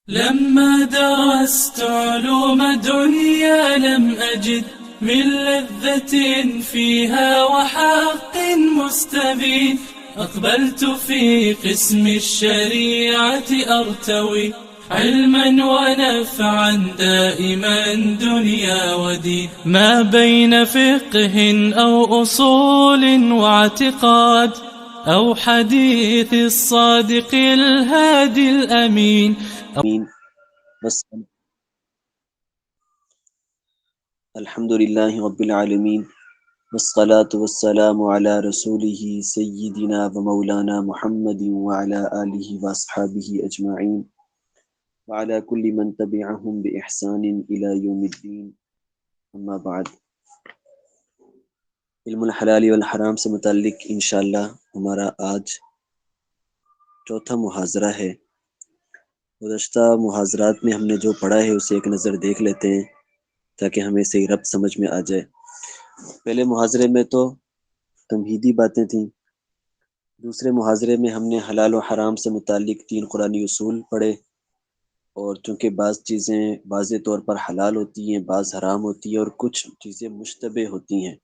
لما درست علوم دنيا لم أجد من لذة فيها وحق مستبين. أقبلت في قسم الشريعة أرتوي علما ونفعا دائما دنيا ودين. ما بين فقه أو أصول واعتقاد أو حديث الصادق الهادي الأمين. بس الحمد للہ رب العالمین والصلاة والسلام علی رسولہ سیدنا و مولانا محمد وعلی آلہ واصحابہ اجمعین وعلی کل من تبعہم بإحسان الی یوم الدین. اما بعد، علم الحلال والحرام سے متعلق انشاءاللہ ہمارا آج چوتھا محاضرہ ہے. گزشتہ محاضرات میں ہم نے جو پڑھا ہے اسے ایک نظر دیکھ لیتے ہیں تاکہ ہمیں صحیح ربط سمجھ میں آ جائے. پہلے محاضرے میں تو تمہیدی باتیں تھیں. دوسرے محاضرے میں ہم نے حلال و حرام سے متعلق 3 قرآنی اصول پڑھے، اور چونکہ بعض چیزیں واضح طور پر حلال ہوتی ہیں، بعض حرام ہوتی ہیں، اور کچھ چیزیں مشتبہ ہوتی ہیں،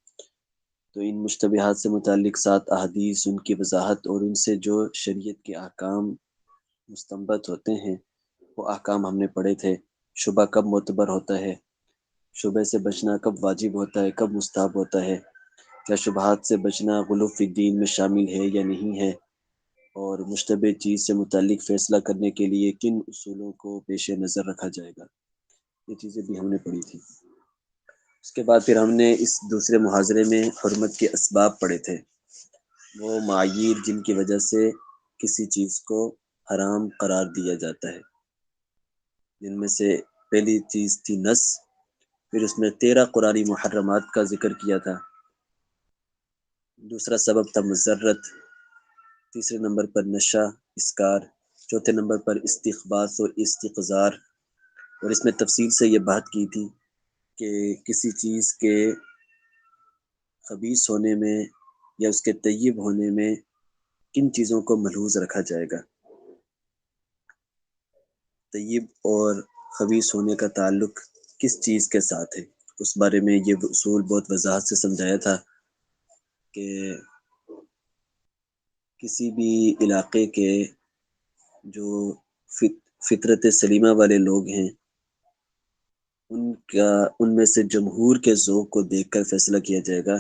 تو ان مشتبہات سے متعلق 7 احادیث، ان کی وضاحت اور ان سے جو شریعت کے احکام مستنبط ہوتے ہیں وہ احکام ہم نے پڑھے تھے. شبہ کب معتبر ہوتا ہے، شبہ سے بچنا کب واجب ہوتا ہے، کب مستحب ہوتا ہے، کیا شبہات سے بچنا غلو فی الدین میں شامل ہے یا نہیں ہے، اور مشتبہ چیز سے متعلق فیصلہ کرنے کے لیے کن اصولوں کو پیش نظر رکھا جائے گا، یہ چیزیں بھی ہم نے پڑھی تھی. اس کے بعد پھر ہم نے اس دوسرے محاضرے میں حرمت کے اسباب پڑھے تھے، وہ معایر جن کی وجہ سے کسی چیز کو حرام قرار دیا جاتا ہے، جن میں سے پہلی چیز تھی نص، پھر اس میں 13 قرآنی محرمات کا ذکر کیا تھا. دوسرا سبب تھا مضرت، تیسرے نمبر پر نشہ اسکار، چوتھے نمبر پر استخباث و استقذار، اور اس میں تفصیل سے یہ بات کی تھی کہ کسی چیز کے خبیث ہونے میں یا اس کے طیب ہونے میں کن چیزوں کو ملحوظ رکھا جائے گا. طیب اور خبیث ہونے کا تعلق کس چیز کے ساتھ ہے، اس بارے میں یہ اصول بہت وضاحت سے سمجھایا تھا کہ کسی بھی علاقے کے جو فطرت سلیمہ والے لوگ ہیں ان میں سے جمہور کے ذوق کو دیکھ کر فیصلہ کیا جائے گا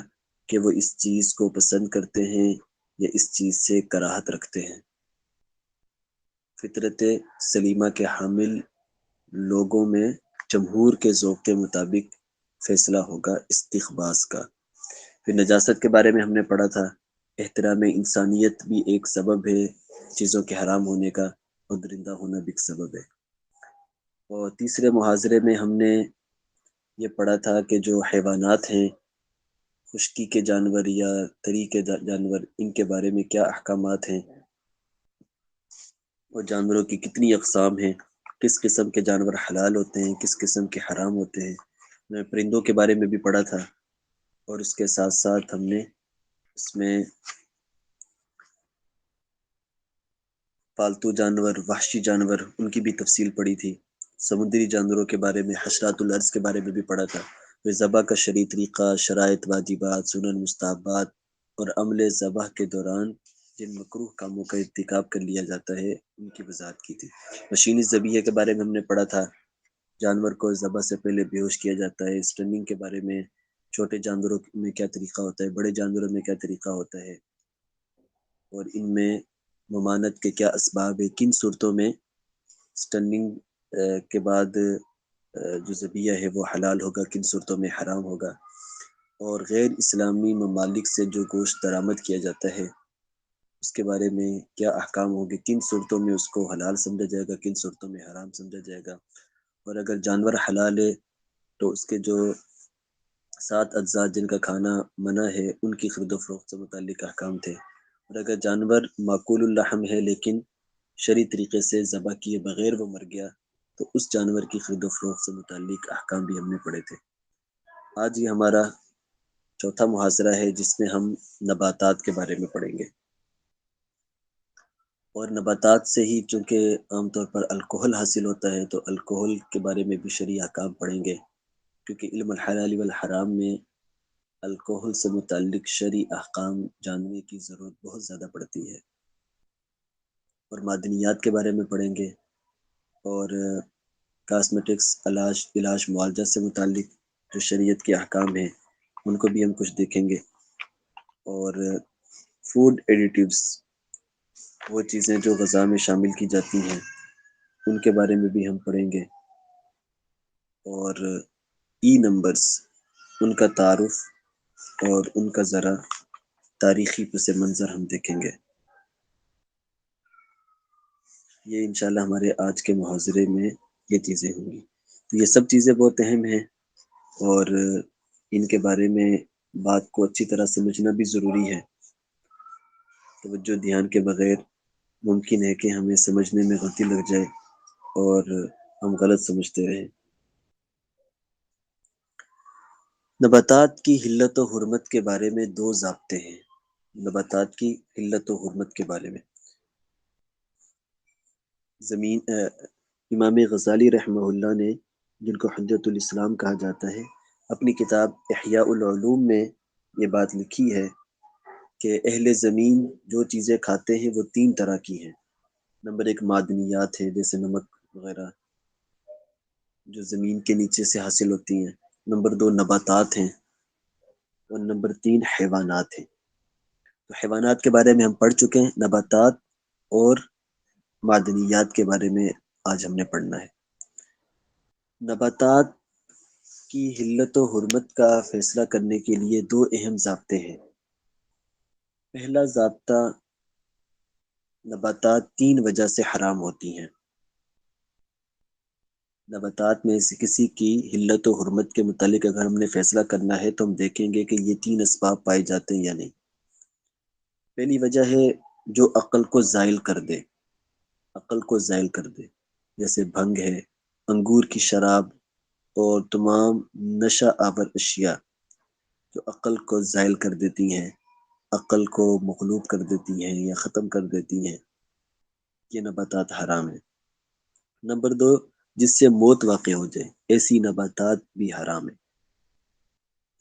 کہ وہ اس چیز کو پسند کرتے ہیں یا اس چیز سے کراہت رکھتے ہیں. فطرت سلیمہ کے حامل لوگوں میں جمہور کے ذوق کے مطابق فیصلہ ہوگا استخباث کا. پھر نجاست کے بارے میں ہم نے پڑھا تھا، احترام انسانیت بھی ایک سبب ہے چیزوں کے حرام ہونے کا، اور درندہ ہونا بھی ایک سبب ہے. اور تیسرے محاضرے میں ہم نے یہ پڑھا تھا کہ جو حیوانات ہیں، خشکی کے جانور یا تری کے جانور، ان کے بارے میں کیا احکامات ہیں، اور جانوروں کی کتنی اقسام ہیں، کس قسم کے جانور حلال ہوتے ہیں، کس قسم کے حرام ہوتے ہیں. پرندوں کے بارے میں بھی پڑھا تھا، اور اس کے ساتھ ساتھ ہم نے اس میں پالتو جانور، وحشی جانور، ان کی بھی تفصیل پڑھی تھی. سمندری جانوروں کے بارے میں، حشرات الارض کے بارے میں بھی پڑھا تھا. پھر ذبح کا شرعی طریقہ، شرائط، واجبات، سنن، مستحبات، اور عمل ذبح کے دوران جن مکروہ کاموں کا ارتکاب کر لیا جاتا ہے ان کی وضاحت کی تھی. مشینی ذبیحہ کے بارے میں ہم نے پڑھا تھا، جانور کو ذبح سے پہلے بے ہوش کیا جاتا ہے. اسٹننگ کے بارے میں، چھوٹے جانوروں میں کیا طریقہ ہوتا ہے، بڑے جانوروں میں کیا طریقہ ہوتا ہے، اور ان میں ممانت کے کیا اسباب ہے، کن صورتوں میں اسٹننگ کے بعد جو ذبیحہ ہے وہ حلال ہوگا، کن صورتوں میں حرام ہوگا، اور غیر اسلامی ممالک سے جو گوشت درآمد کیا جاتا ہے اس کے بارے میں کیا احکام ہوں گے، کن صورتوں میں اس کو حلال سمجھا جائے گا، کن صورتوں میں حرام سمجھا جائے گا. اور اگر جانور حلال ہے تو اس کے جو 7 اجزاء جن کا کھانا منع ہے ان کی خرید و فروخت سے متعلق احکام تھے. اور اگر جانور معقول اللحم ہے لیکن شرعی طریقے سے ذبح کیے بغیر وہ مر گیا تو اس جانور کی خرید و فروخت سے متعلق احکام بھی ہم نے پڑھے تھے. آج یہ ہمارا چوتھا محاضرہ ہے جس میں ہم نباتات کے بارے میں پڑھیں گے. اور نباتات سے ہی چونکہ عام طور پر الکحل حاصل ہوتا ہے، تو الکحل کے بارے میں بھی شرعی احکام پڑھیں گے، کیونکہ علم الحلال والحرام میں الکحل سے متعلق شرعی احکام جاننے کی ضرورت بہت زیادہ پڑتی ہے، اور معدنیات کے بارے میں پڑھیں گے، اور کاسمیٹکس، علاج معالجہ سے متعلق جو شریعت کے احکام ہیں ان کو بھی ہم کچھ دیکھیں گے، اور فوڈ ایڈیٹیوز، وہ چیزیں جو غذا میں شامل کی جاتی ہیں ان کے بارے میں بھی ہم پڑھیں گے، اور ای نمبرز، ان کا تعارف اور ان کا ذرا تاریخی پس منظر ہم دیکھیں گے۔ یہ انشاءاللہ ہمارے آج کے محاضرے میں یہ چیزیں ہوں گی۔ تو یہ سب چیزیں بہت اہم ہیں، اور ان کے بارے میں بات کو اچھی طرح سمجھنا بھی ضروری ہے۔ توجہ دھیان کے بغیر ممکن ہے کہ ہمیں سمجھنے میں غلطی لگ جائے اور ہم غلط سمجھتے رہیں۔ نباتات کی حلت و حرمت کے بارے میں دو ضابطے ہیں۔ نباتات کی حلت و حرمت کے بارے میں امام غزالی رحمہ اللہ نے، جن کو حجۃ الاسلام کہا جاتا ہے، اپنی کتاب احیاء العلوم میں یہ بات لکھی ہے کہ اہل زمین جو چیزیں کھاتے ہیں وہ تین طرح کی ہیں۔ نمبر ایک معدنیات ہے، جیسے نمک وغیرہ جو زمین کے نیچے سے حاصل ہوتی ہیں۔ نمبر دو نباتات ہیں، اور نمبر تین حیوانات ہیں۔ تو حیوانات کے بارے میں ہم پڑھ چکے ہیں، نباتات اور معدنیات کے بارے میں آج ہم نے پڑھنا ہے۔ نباتات کی حلت و حرمت کا فیصلہ کرنے کے لیے دو اہم ضابطے ہیں۔ پہلا ضابطہ، نباتات تین وجہ سے حرام ہوتی ہیں۔ نباتات میں سے کسی کی حلت و حرمت کے متعلق اگر ہم نے فیصلہ کرنا ہے تو ہم دیکھیں گے کہ یہ تین اسباب پائے جاتے ہیں یا نہیں۔ پہلی وجہ ہے جو عقل کو زائل کر دے، عقل کو زائل کر دے، جیسے بھنگ ہے، انگور کی شراب، اور تمام نشہ آور اشیاء جو عقل کو زائل کر دیتی ہیں، عقل کو مغلوب کر دیتی ہیں یا ختم کر دیتی ہیں، یہ نباتات حرام ہیں۔ نمبر دو، جس سے موت واقع ہو جائے، ایسی نباتات بھی حرام ہیں،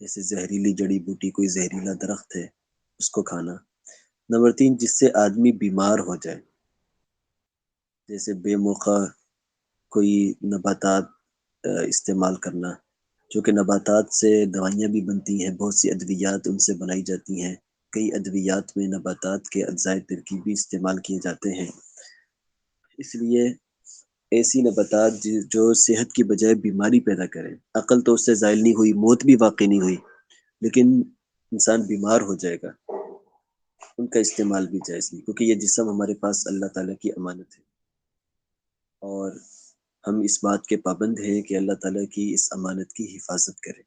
جیسے زہریلی جڑی بوٹی، کوئی زہریلا درخت ہے اس کو کھانا۔ نمبر تین، جس سے آدمی بیمار ہو جائے، جیسے بے موقع کوئی نباتات استعمال کرنا، چونکہ نباتات سے دوائیاں بھی بنتی ہیں، بہت سی ادویات ان سے بنائی جاتی ہیں، کئی ادویات میں نباتات کے اجزاء ترکیبی استعمال کیے جاتے ہیں۔ اس لیے ایسی نباتات جو صحت کی بجائے بیماری پیدا کریں، عقل تو اس سے زائل نہیں ہوئی، موت بھی واقع نہیں ہوئی، لیکن انسان بیمار ہو جائے گا، ان کا استعمال بھی جائز نہیں، کیونکہ یہ جسم ہمارے پاس اللہ تعالیٰ کی امانت ہے، اور ہم اس بات کے پابند ہیں کہ اللہ تعالیٰ کی اس امانت کی حفاظت کریں۔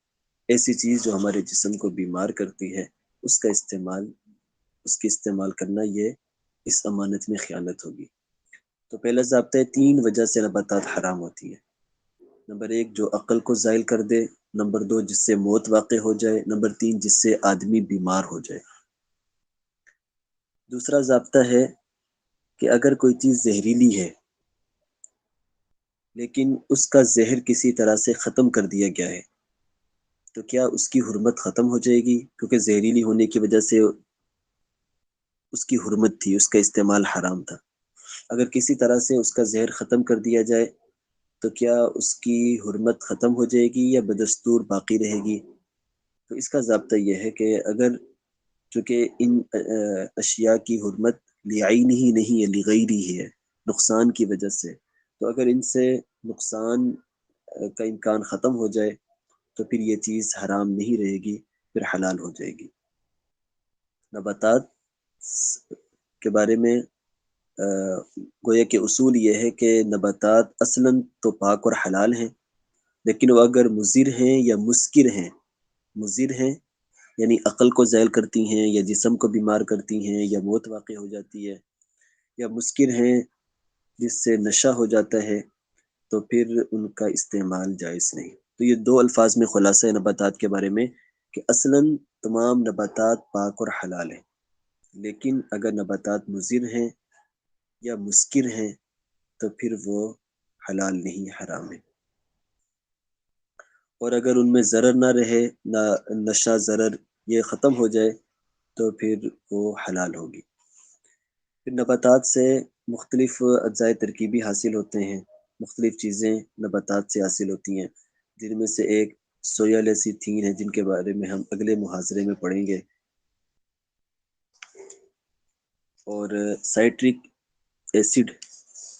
ایسی چیز جو ہمارے جسم کو بیمار کرتی ہے، اس کا استعمال کرنا، یہ اس امانت میں خیانت ہوگی۔ تو پہلا ضابطہ ہے، تین وجہ سے نباتات حرام ہوتی ہے۔ نمبر ایک، جو عقل کو زائل کر دے۔ نمبر دو، جس سے موت واقع ہو جائے۔ نمبر تین، جس سے آدمی بیمار ہو جائے۔ دوسرا ضابطہ ہے کہ اگر کوئی چیز زہریلی ہے لیکن اس کا زہر کسی طرح سے ختم کر دیا گیا ہے، تو کیا اس کی حرمت ختم ہو جائے گی؟ کیونکہ زہریلی ہونے کی وجہ سے اس کی حرمت تھی، اس کا استعمال حرام تھا۔ اگر کسی طرح سے اس کا زہر ختم کر دیا جائے تو کیا اس کی حرمت ختم ہو جائے گی یا بدستور باقی رہے گی؟ تو اس کا ضابطہ یہ ہے کہ اگر، چونکہ ان اشیاء کی حرمت لعینہ ہی نہیں ہے، لغیرہ ہی ہے، نقصان کی وجہ سے، تو اگر ان سے نقصان کا امکان ختم ہو جائے تو پھر یہ چیز حرام نہیں رہے گی، پھر حلال ہو جائے گی۔ نباتات کے بارے میں گویا کہ اصول یہ ہے کہ نباتات اصلاً تو پاک اور حلال ہیں، لیکن وہ اگر مضر ہیں یا مسکر ہیں، مضر ہیں یعنی عقل کو زائل کرتی ہیں یا جسم کو بیمار کرتی ہیں یا موت واقع ہو جاتی ہے، یا مسکر ہیں جس سے نشہ ہو جاتا ہے، تو پھر ان کا استعمال جائز نہیں۔ تو یہ دو الفاظ میں خلاصہ ہے نباتات کے بارے میں کہ اصلاً تمام نباتات پاک اور حلال ہیں، لیکن اگر نباتات مضر ہیں یا مسکر ہیں تو پھر وہ حلال نہیں، حرام ہے۔ اور اگر ان میں ضرر نہ رہے، نہ نشہ ضرر یہ ختم ہو جائے تو پھر وہ حلال ہوگی۔ پھر نباتات سے مختلف اجزاء ترکیبی حاصل ہوتے ہیں، مختلف چیزیں نباتات سے حاصل ہوتی ہیں، جن میں سے ایک سویا لیسیتھین ہے، جن کے بارے میں ہم اگلے محاضرے میں پڑھیں گے، اور سائٹرک ایسڈ،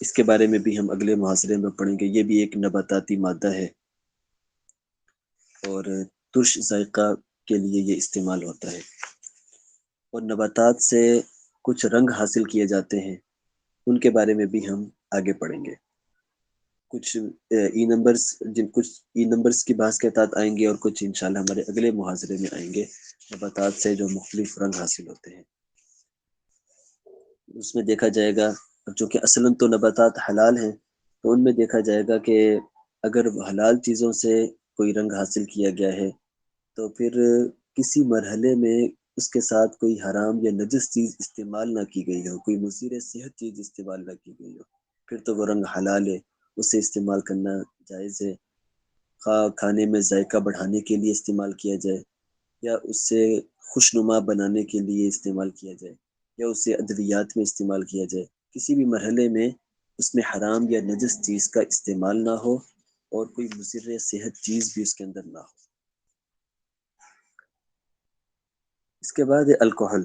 اس کے بارے میں بھی ہم اگلے محاضرے میں پڑھیں گے۔ یہ بھی ایک نباتاتی مادہ ہے اور ترش ذائقہ کے لیے یہ استعمال ہوتا ہے۔ اور نباتات سے کچھ رنگ حاصل کیے جاتے ہیں، ان کے بارے میں بھی ہم آگے پڑھیں گے۔ کچھ ای نمبرز کی بحث کے تحت آئیں گے، اور کچھ انشاءاللہ ہمارے اگلے محاضرے میں آئیں گے، نباتات سے جو مختلف رنگ حاصل ہوتے ہیں۔ اس میں دیکھا جائے گا، چونکہ اصلاً تو نباتات حلال ہیں، تو ان میں دیکھا جائے گا کہ اگر حلال چیزوں سے کوئی رنگ حاصل کیا گیا ہے تو پھر کسی مرحلے میں اس کے ساتھ کوئی حرام یا نجس چیز استعمال نہ کی گئی ہو، کوئی مضر صحت چیز استعمال نہ کی گئی ہو، پھر تو وہ رنگ حلال ہے، اسے استعمال کرنا جائز ہے۔ خواہ کھانے میں ذائقہ بڑھانے کے لیے استعمال کیا جائے، یا اس سے خوشنما بنانے کے لیے استعمال کیا جائے، یا اسے ادویات میں استعمال کیا جائے، کسی بھی مرحلے میں اس میں حرام یا نجس چیز کا استعمال نہ ہو اور کوئی مضر صحت چیز بھی اس کے اندر نہ ہو۔ اس کے بعد ہے الکحل۔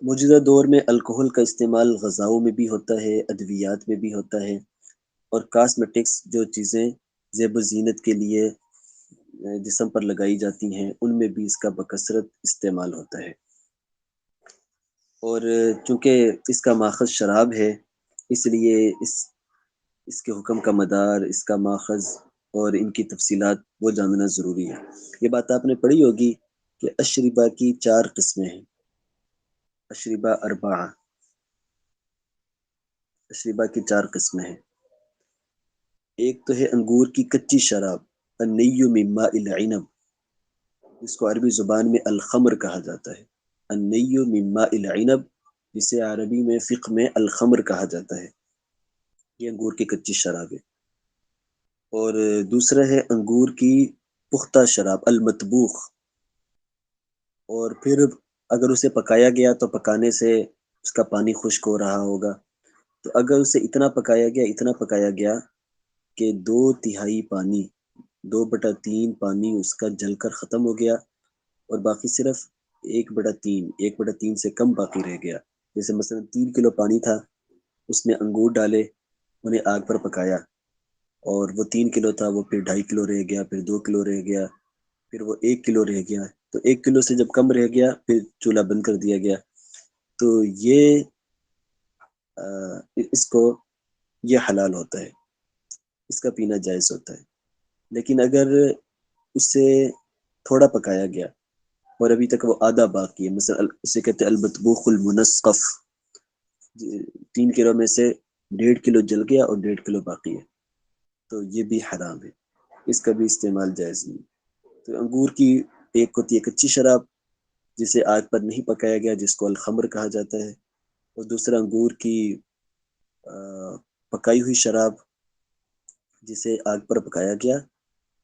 موجودہ دور میں الکحل کا استعمال غذاؤں میں بھی ہوتا ہے، ادویات میں بھی ہوتا ہے، اور کاسمیٹکس جو چیزیں زیب و زینت کے لیے جسم پر لگائی جاتی ہیں، ان میں بھی اس کا بکثرت استعمال ہوتا ہے۔ اور چونکہ اس کا ماخذ شراب ہے، اس لیے اس کے حکم کا مدار، اس کا ماخذ اور ان کی تفصیلات وہ جاننا ضروری ہے۔ یہ بات آپ نے پڑھی ہوگی کہ اشربا کی 4 قسمیں ہیں، اشربا اربعہ، اشربا کی 4 قسمیں ہیں۔ ایک تو ہے انگور کی کچی شراب، النی من ماء العنب، جس کو عربی زبان میں الخمر کہا جاتا ہے، النی من ماء العنب، جسے عربی میں فقہ میں الخمر کہا جاتا ہے، یہ انگور کی کچی شراب ہے۔ اور دوسرا ہے انگور کی پختہ شراب، المطبوخ، اور پھر اگر اسے پکایا گیا تو پکانے سے اس کا پانی خشک ہو رہا ہوگا، تو اگر اسے اتنا پکایا گیا کہ 2/3 پانی، 2/3 پانی اس کا جل کر ختم ہو گیا، اور باقی صرف 1/3 سے کم باقی رہ گیا، جیسے مثلا 3 کلو پانی تھا، اس میں انگور ڈالے، انہیں آگ پر پکایا، اور وہ 3 کلو تھا، وہ پھر 2.5 کلو رہ گیا، پھر 2 کلو رہ گیا، پھر وہ 1 کلو رہ گیا، تو 1 کلو سے جب کم رہ گیا پھر چولہا بند کر دیا گیا، تو یہ حلال ہوتا ہے، اس کا پینا جائز ہوتا ہے۔ لیکن اگر اس سے تھوڑا پکایا گیا اور ابھی تک وہ آدھا باقی ہے، مثلا اسے کہتے ہیں المطبوخ المنسقف، 3 کلو میں سے 1.5 کلو جل گیا اور 1.5 کلو باقی ہے، تو یہ بھی حرام ہے، اس کا بھی استعمال جائز نہیں۔ تو انگور کی ایک ہوتی ہے کچی شراب، جسے آگ پر نہیں پکایا گیا، جس کو الخمر کہا جاتا ہے، اور دوسرا انگور کی پکائی ہوئی شراب، جسے آگ پر پکایا گیا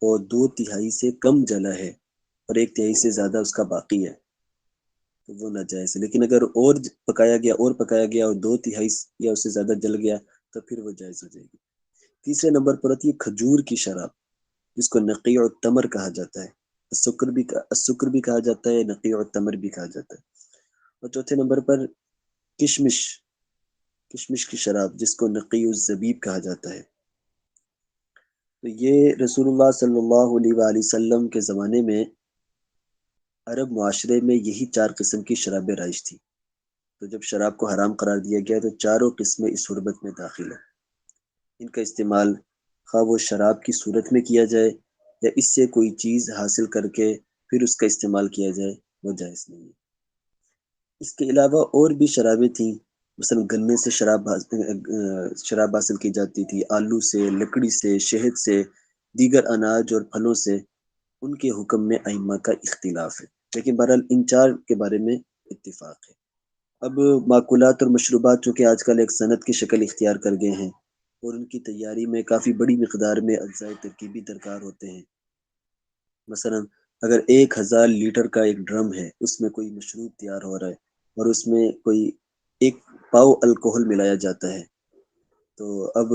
اور 2/3 سے کم جلا ہے اور 1/3 سے زیادہ اس کا باقی ہے، تو وہ ناجائز ہے۔ لیکن اگر اور پکایا گیا اور 2/3 یا اس سے زیادہ جل گیا تو پھر وہ جائز ہو جائے گی۔ تیسرے نمبر پر ہوتی ہے کھجور کی شراب، جس کو نقیع التمر کہا جاتا ہے، السکر بھی کہا جاتا ہے، نقیع التمر بھی کہا جاتا ہے۔ اور چوتھے نمبر پر کشمش کی شراب، جس کو نقیع الزبیب کہا جاتا ہے۔ تو یہ رسول اللہ صلی اللہ علیہ وآلہ وسلم کے زمانے میں عرب معاشرے میں یہی 4 قسم کی شرابیں رائج تھی، تو جب شراب کو حرام قرار دیا گیا تو چاروں قسمیں اس حرمت میں داخل ہیں۔ ان کا استعمال خواہ وہ شراب کی صورت میں کیا جائے یا اس سے کوئی چیز حاصل کر کے پھر اس کا استعمال کیا جائے، وہ جائز نہیں ہے۔ اس کے علاوہ اور بھی شرابیں تھیں، مثلا گنے سے شراب حاصل کی جاتی تھی، آلو سے، لکڑی سے، شہد سے، دیگر اناج اور پھلوں سے، ان کے حکم میں ائمہ کا اختلاف ہے، لیکن بہرحال ان 4 کے بارے میں اتفاق ہے۔ اب ماکولات اور مشروبات چونکہ آج کل ایک صنعت کی شکل اختیار کر گئے ہیں اور ان کی تیاری میں کافی بڑی مقدار میں اجزاء ترکیبی درکار ہوتے ہیں۔ مثلا اگر 1000 لیٹر کا ایک ڈرم ہے، اس میں کوئی مشروب تیار ہو رہا ہے اور اس میں کوئی 1 پاؤ الکوہل ملایا جاتا ہے، تو اب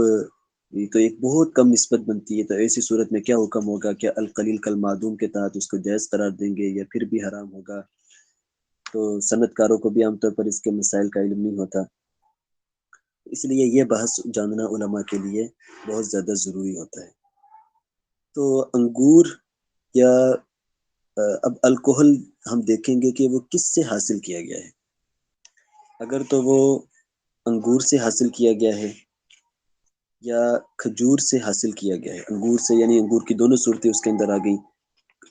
یہ تو ایک بہت کم نسبت بنتی ہے۔ تو ایسی صورت میں کیا حکم ہوگا؟ کہ القلیل کالمعدوم کے تحت اس کو جائز قرار دیں گے یا پھر بھی حرام ہوگا؟ تو صنعت کاروں کو بھی عام طور پر اس کے مسائل کا علم نہیں ہوتا، اس لیے یہ بحث جاننا علماء کے لیے بہت زیادہ ضروری ہوتا ہے۔ تو انگور یا اب الکوہل ہم دیکھیں گے کہ وہ کس سے حاصل کیا گیا ہے۔ اگر تو وہ انگور سے حاصل کیا گیا ہے یا کھجور سے حاصل کیا گیا ہے، انگور سے یعنی انگور کی دونوں صورتیں اس کے اندر آ گئیں،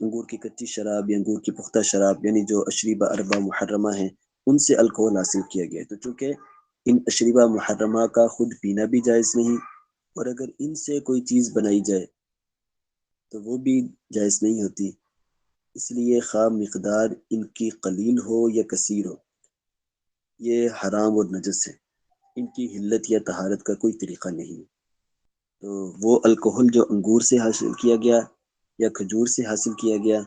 انگور کی کچی شراب یا انگور کی پختہ شراب، یعنی جو اشریبہ اربع محرمہ ہیں ان سے الکوہل حاصل کیا گیا ہے، تو چونکہ ان اشریبہ محرمہ کا خود پینا بھی جائز نہیں، اور اگر ان سے کوئی چیز بنائی جائے تو وہ بھی جائز نہیں ہوتی، اس لیے خواہ مقدار ان کی قلیل ہو یا کثیر ہو، یہ حرام اور نجس ہے، ان کی حلت یا طہارت کا کوئی طریقہ نہیں۔ تو وہ الکوہل جو انگور سے حاصل کیا گیا یا کھجور سے حاصل کیا گیا،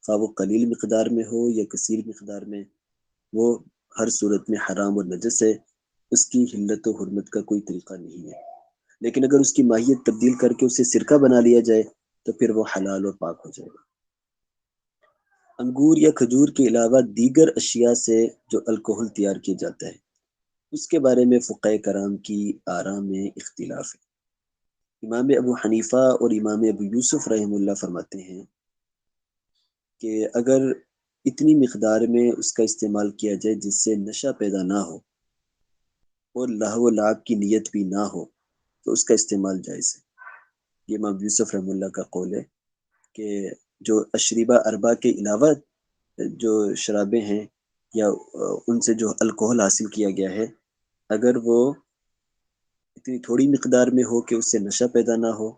خواہ وہ قلیل مقدار میں ہو یا کثیر مقدار میں، وہ ہر صورت میں حرام اور نجس ہے، اس کی حلت و حرمت کا کوئی طریقہ نہیں ہے۔ لیکن اگر اس کی ماہیت تبدیل کر کے اسے سرکہ بنا لیا جائے تو پھر وہ حلال اور پاک ہو جائے گا۔ انگور یا کھجور کے علاوہ دیگر اشیاء سے جو الکوہل تیار کیا جاتا ہے، اس کے بارے میں فقہائے کرام کی آراء میں اختلاف ہے۔ امام ابو حنیفہ اور امام ابو یوسف رحمہ اللہ فرماتے ہیں کہ اگر اتنی مقدار میں اس کا استعمال کیا جائے جس سے نشہ پیدا نہ ہو اور لہو و لعب کی نیت بھی نہ ہو تو اس کا استعمال جائز ہے۔ یہ امام یوسف رحمہ اللہ کا قول ہے کہ جو اشریبہ اربع کے علاوہ جو شرابیں ہیں یا ان سے جو الکوہل حاصل کیا گیا ہے، اگر وہ اتنی تھوڑی مقدار میں ہو کہ اس سے نشہ پیدا نہ ہو،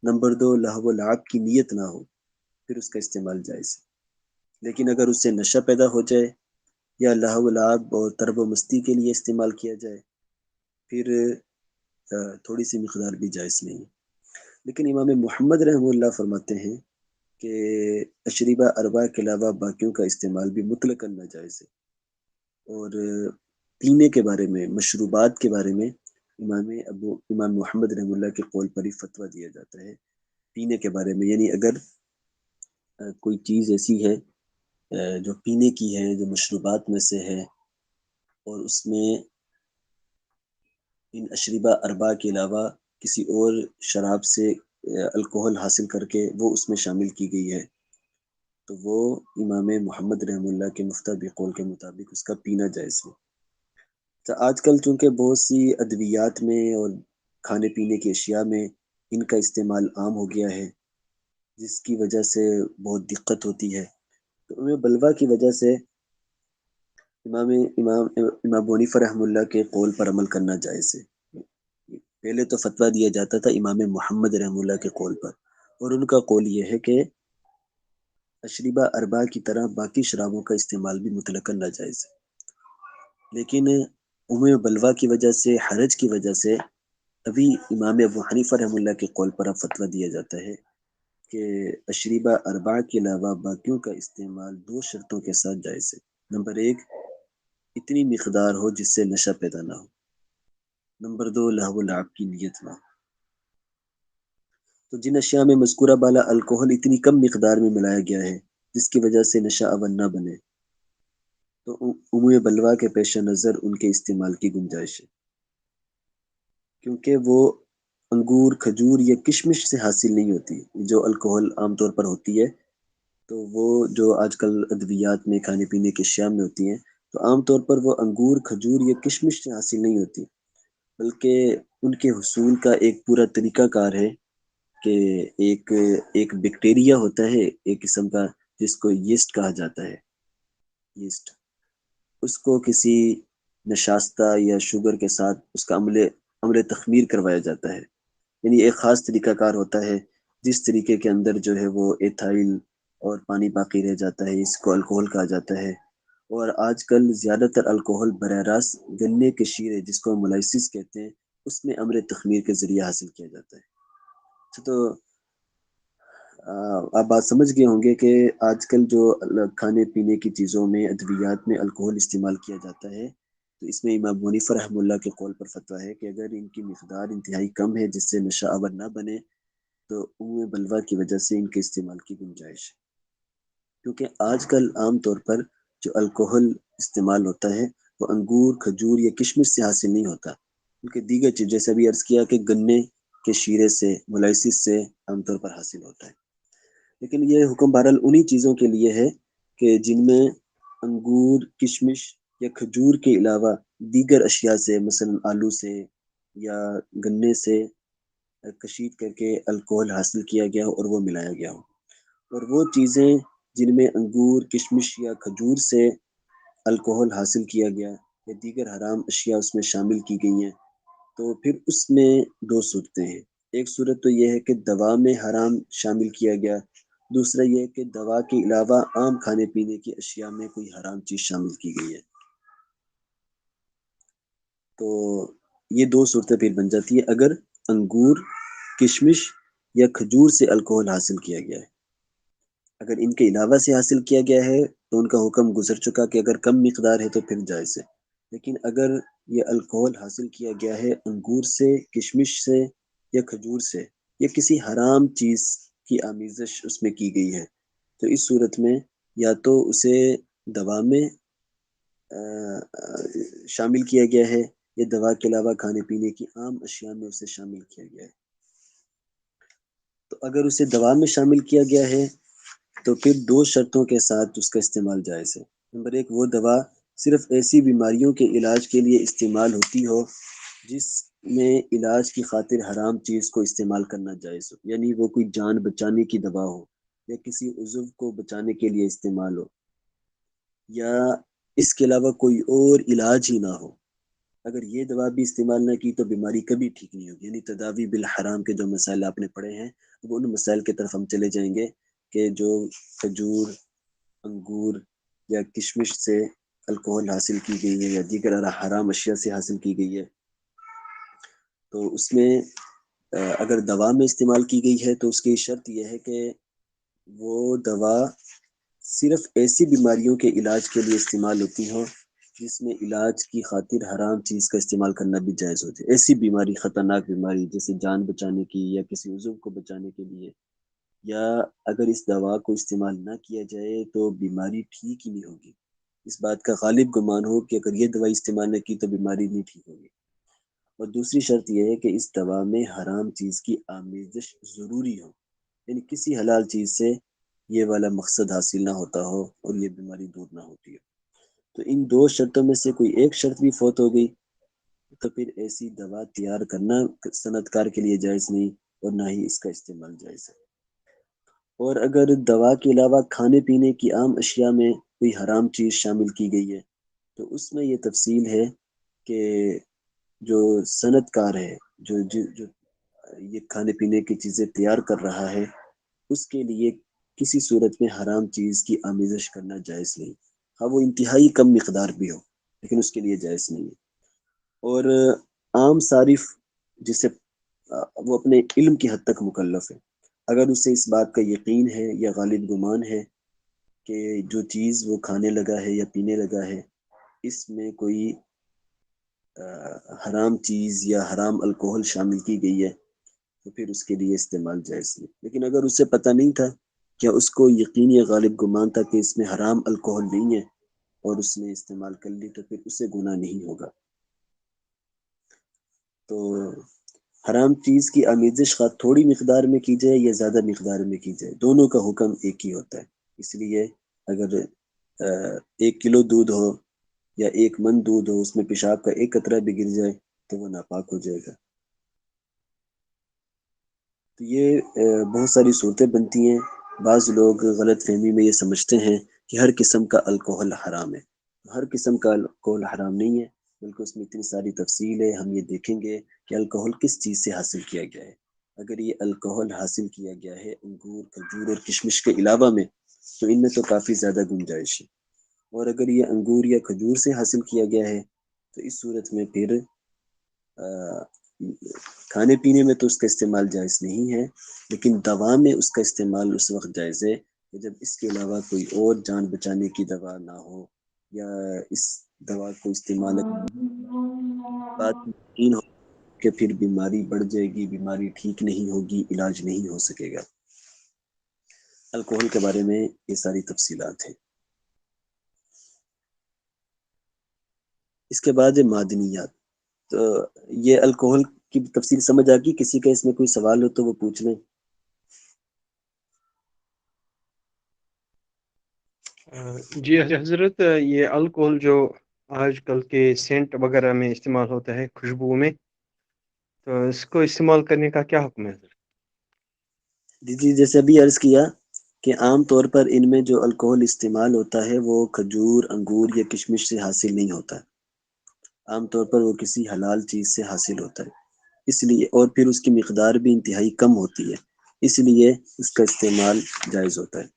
نمبر 2 لہو و لعب کی نیت نہ ہو، پھر اس کا استعمال جائز ہے۔ لیکن اگر اس سے نشہ پیدا ہو جائے یا لہو و لعب اور طرب و مستی کے لیے استعمال کیا جائے، پھر تھوڑی سی مقدار بھی جائز نہیں۔ لیکن امام محمد رحمہ اللہ فرماتے ہیں کہ اشریبہ اربع کے علاوہ باقیوں کا استعمال بھی مطلقاً ناجائز ہے، اور پینے کے بارے میں، مشروبات کے بارے میں امام محمد رحمہ اللہ کے قول پر ہی فتویٰ دیا جاتا ہے پینے کے بارے میں، یعنی اگر کوئی چیز ایسی ہے جو پینے کی ہے، جو مشروبات میں سے ہے، اور اس میں ان اشریبہ اربع کے علاوہ کسی اور شراب سے الکوہل حاصل کر کے وہ اس میں شامل کی گئی ہے، تو وہ امام محمد رحمہ اللہ کے مفتبی قول کے مطابق اس کا پینا جائز ہے۔ تو آج کل چونکہ بہت سی ادویات میں اور کھانے پینے کی اشیاء میں ان کا استعمال عام ہو گیا ہے، جس کی وجہ سے بہت دقت ہوتی ہے، تو انہیں بلوا کی وجہ سے امام ابو حنیفہ رحمہ اللہ کے قول پر عمل کرنا جائز ہے۔ پہلے تو فتویٰ دیا جاتا تھا امام محمد رحمہ اللہ کے قول پر، اور ان کا قول یہ ہے کہ اشریبہ اربع کی طرح باقی شرابوں کا استعمال بھی مطلقاً ناجائز ہے، لیکن بلوا کی وجہ سے، حرج کی وجہ سے ابھی امام ابو حنیفہ رحمہ اللہ کے قول پر اب فتویٰ دیا جاتا ہے کہ اشریبہ اربع کے علاوہ باقیوں کا استعمال 2 شرطوں کے ساتھ جائز ہے۔ نمبر 1 اتنی مقدار ہو جس سے نشہ پیدا نہ ہو، نمبر 2 لہو و لعب کی نیت نہ ہو۔ تو جن اشیاء میں مذکورہ بالا الکوہل اتنی کم مقدار میں ملایا گیا ہے جس کی وجہ سے نشہ آور نہ بنے، تو عموم بلوا کے پیش نظر ان کے استعمال کی گنجائش ہے، کیونکہ وہ انگور، کھجور یا کشمش سے حاصل نہیں ہوتی جو الکوہل عام طور پر ہوتی ہے۔ تو وہ جو آج کل ادویات میں، کھانے پینے کے اشیاء میں ہوتی ہیں، تو عام طور پر وہ انگور، کھجور یا کشمش سے حاصل نہیں ہوتی، بلکہ ان کے حصول کا ایک پورا طریقہ کار ہے کہ ایک بیکٹیریا ہوتا ہے ایک قسم کا، جس کو یسٹ کہا جاتا ہے، یسٹ، اس کو کسی نشاستہ یا شوگر کے ساتھ اس کا عمل تخمیر کروایا جاتا ہے، یعنی ایک خاص طریقہ کار ہوتا ہے جس طریقے کے اندر جو ہے وہ ایتھائل اور پانی باقی رہ جاتا ہے، اس کو الکوہل کہا جاتا ہے، اور آج کل زیادہ تر الکوہل براہ راست گنے کے شیرے جس کو مولائسس کہتے ہیں اس میں امر تخمیر کے ذریعے حاصل کیا جاتا ہے۔ تو آپ بات سمجھ گئے ہوں گے کہ آج کل جو کھانے پینے کی چیزوں میں ادویات میں الکوہل استعمال کیا جاتا ہے، تو اس میں امام ابو حنیفہ رحمہ اللہ کے قول پر فتویٰ ہے کہ اگر ان کی مقدار انتہائی کم ہے جس سے نشہ آور نہ بنے تو عموم بلوہ کی وجہ سے ان کے استعمال کی گنجائش ہے، کیونکہ آج کل عام طور پر جو الکوہل استعمال ہوتا ہے وہ انگور، کھجور یا کشمش سے حاصل نہیں ہوتا، کیونکہ دیگر چیز جیسے ابھی عرض کیا کہ گنے کے شیرے سے، مولائسس سے عام طور پر حاصل ہوتا ہے۔ لیکن یہ حکم بہرحال انہی چیزوں کے لیے ہے کہ جن میں انگور، کشمش یا کھجور کے علاوہ دیگر اشیاء سے، مثلا آلو سے یا گنے سے کشید کر کے الکوہل حاصل کیا گیا ہو اور وہ ملایا گیا ہو، اور وہ چیزیں جن میں انگور، کشمش یا کھجور سے الکوہل حاصل کیا گیا یا دیگر حرام اشیاء اس میں شامل کی گئی ہیں، تو پھر اس میں دو صورتیں ہیں۔ ایک صورت تو یہ ہے کہ دوا میں حرام شامل کیا گیا، دوسرا یہ ہے کہ دوا کے علاوہ عام کھانے پینے کی اشیاء میں کوئی حرام چیز شامل کی گئی ہے، تو یہ دو صورتیں پھر بن جاتی ہے اگر انگور، کشمش یا کھجور سے الکوہل حاصل کیا گیا ہے۔ اگر ان کے علاوہ سے حاصل کیا گیا ہے تو ان کا حکم گزر چکا کہ اگر کم مقدار ہے تو پھر جائز ہے، لیکن اگر یہ الکوہل حاصل کیا گیا ہے انگور سے، کشمش سے یا کھجور سے یا کسی حرام چیز کی آمیزش اس میں کی گئی ہے، تو اس صورت میں یا تو اسے دوا میں شامل کیا گیا ہے یا دوا کے علاوہ کھانے پینے کی عام اشیاء میں اسے شامل کیا گیا ہے۔ تو اگر اسے دوا میں شامل کیا گیا ہے تو پھر دو شرطوں کے ساتھ اس کا استعمال جائز ہے۔ نمبر ایک، وہ دوا صرف ایسی بیماریوں کے علاج کے لیے استعمال ہوتی ہو جس میں علاج کی خاطر حرام چیز کو استعمال کرنا جائز ہو، یعنی وہ کوئی جان بچانے کی دوا ہو یا کسی عضو کو بچانے کے لیے استعمال ہو یا اس کے علاوہ کوئی اور علاج ہی نہ ہو۔ اگر یہ دوا بھی استعمال نہ کی تو بیماری کبھی ٹھیک نہیں ہوگی، یعنی تداوی بالحرام کے جو مسائل آپ نے پڑھے ہیں وہ ان مسائل کی طرف ہم چلے جائیں گے کہ جو کھجور، انگور یا کشمش سے الکوہل حاصل کی گئی ہے یا دیگر حرام اشیاء سے حاصل کی گئی ہے، تو اس میں اگر دوا میں استعمال کی گئی ہے تو اس کی شرط یہ ہے کہ وہ دوا صرف ایسی بیماریوں کے علاج کے لیے استعمال ہوتی ہو جس میں علاج کی خاطر حرام چیز کا استعمال کرنا بھی جائز ہو جائے۔ ایسی بیماری، خطرناک بیماری جیسے جان بچانے کی یا کسی عضو کو بچانے کے لیے، یا اگر اس دوا کو استعمال نہ کیا جائے تو بیماری ٹھیک ہی نہیں ہوگی، اس بات کا غالب گمان ہو کہ اگر یہ دوائی استعمال نہ کی تو بیماری نہیں ٹھیک ہوگی۔ اور دوسری شرط یہ ہے کہ اس دوا میں حرام چیز کی آمیزش ضروری ہو، یعنی کسی حلال چیز سے یہ والا مقصد حاصل نہ ہوتا ہو اور یہ بیماری دور نہ ہوتی ہو۔ تو ان دو شرطوں میں سے کوئی ایک شرط بھی فوت ہو گئی تو پھر ایسی دوا تیار کرنا صنعت کار کے لیے جائز نہیں اور نہ ہی اس کا استعمال جائز ہے۔ اور اگر دوا کے علاوہ کھانے پینے کی عام اشیاء میں کوئی حرام چیز شامل کی گئی ہے تو اس میں یہ تفصیل ہے کہ جو صنعت کار ہے، جو یہ کھانے پینے کی چیزیں تیار کر رہا ہے، اس کے لیے کسی صورت میں حرام چیز کی آمیزش کرنا جائز نہیں، ہاں وہ انتہائی کم مقدار بھی ہو لیکن اس کے لیے جائز نہیں ہے۔ اور عام صارف جسے وہ اپنے علم کی حد تک مکلف ہے، اگر اسے اس بات کا یقین ہے یا غالب گمان ہے کہ جو چیز وہ کھانے لگا ہے یا پینے لگا ہے اس میں کوئی حرام چیز یا حرام الکوہل شامل کی گئی ہے تو پھر اس کے لیے استعمال جائز نہیں، لیکن اگر اسے پتہ نہیں تھا یا اس کو یقین یا غالب گمان تھا کہ اس میں حرام الکوہل نہیں ہے اور اس نے استعمال کر لی تو پھر اسے گناہ نہیں ہوگا۔ تو حرام چیز کی آمیزش خواہ تھوڑی مقدار میں کی جائے یا زیادہ مقدار میں کی جائے، دونوں کا حکم ایک ہی ہوتا ہے۔ اس لیے اگر 1 کلو دودھ ہو یا 1 من دودھ ہو، اس میں پیشاب کا ایک قطرہ بھی گر جائے تو وہ ناپاک ہو جائے گا۔ تو یہ بہت ساری صورتیں بنتی ہیں۔ بعض لوگ غلط فہمی میں یہ سمجھتے ہیں کہ ہر قسم کا الکوہل حرام ہے، ہر قسم کا الکوہل حرام نہیں ہے، بلکہ اس میں اتنی ساری تفصیل ہے۔ ہم یہ دیکھیں گے کہ الکوہل کس چیز سے حاصل کیا گیا ہے۔ اگر یہ الکوہل حاصل کیا گیا ہے انگور، کھجور اور کشمش کے علاوہ میں تو ان میں تو کافی زیادہ گنجائش ہے۔ اور اگر یہ انگور یا کھجور سے حاصل کیا گیا ہے تو اس صورت میں پھر کھانے پینے میں تو اس کا استعمال جائز نہیں ہے، لیکن دوا میں اس کا استعمال اس وقت جائز ہے کہ جب اس کے علاوہ کوئی اور جان بچانے کی دوا نہ ہو، یا اس دوا کو استعمال بات یقین ہو کہ پھر بیماری بڑھ جائے گی، بیماری ٹھیک نہیں ہوگی، علاج نہیں ہو سکے گا۔ الکوہل کے بارے میں یہ ساری تفصیلات ہیں۔ اس کے بعد معدنیات، تو یہ الکوہل کی تفصیل سمجھ آ گئی؟ کسی کا اس میں کوئی سوال ہو تو وہ پوچھ لیں۔ جی حضرت، یہ الکوہل جو آج کل کے سینٹ وغیرہ میں استعمال ہوتا ہے، خوشبو میں، تو اس کو استعمال کرنے کا کیا حکم ہے حضرت؟ جی جیسے ابھی عرض کیا کہ عام طور پر ان میں جو الکوہل استعمال ہوتا ہے وہ کھجور، انگور یا کشمش سے حاصل نہیں ہوتا، عام طور پر وہ کسی حلال چیز سے حاصل ہوتا ہے، اس لیے، اور پھر اس کی مقدار بھی انتہائی کم ہوتی ہے، اس لیے اس کا استعمال جائز ہوتا ہے۔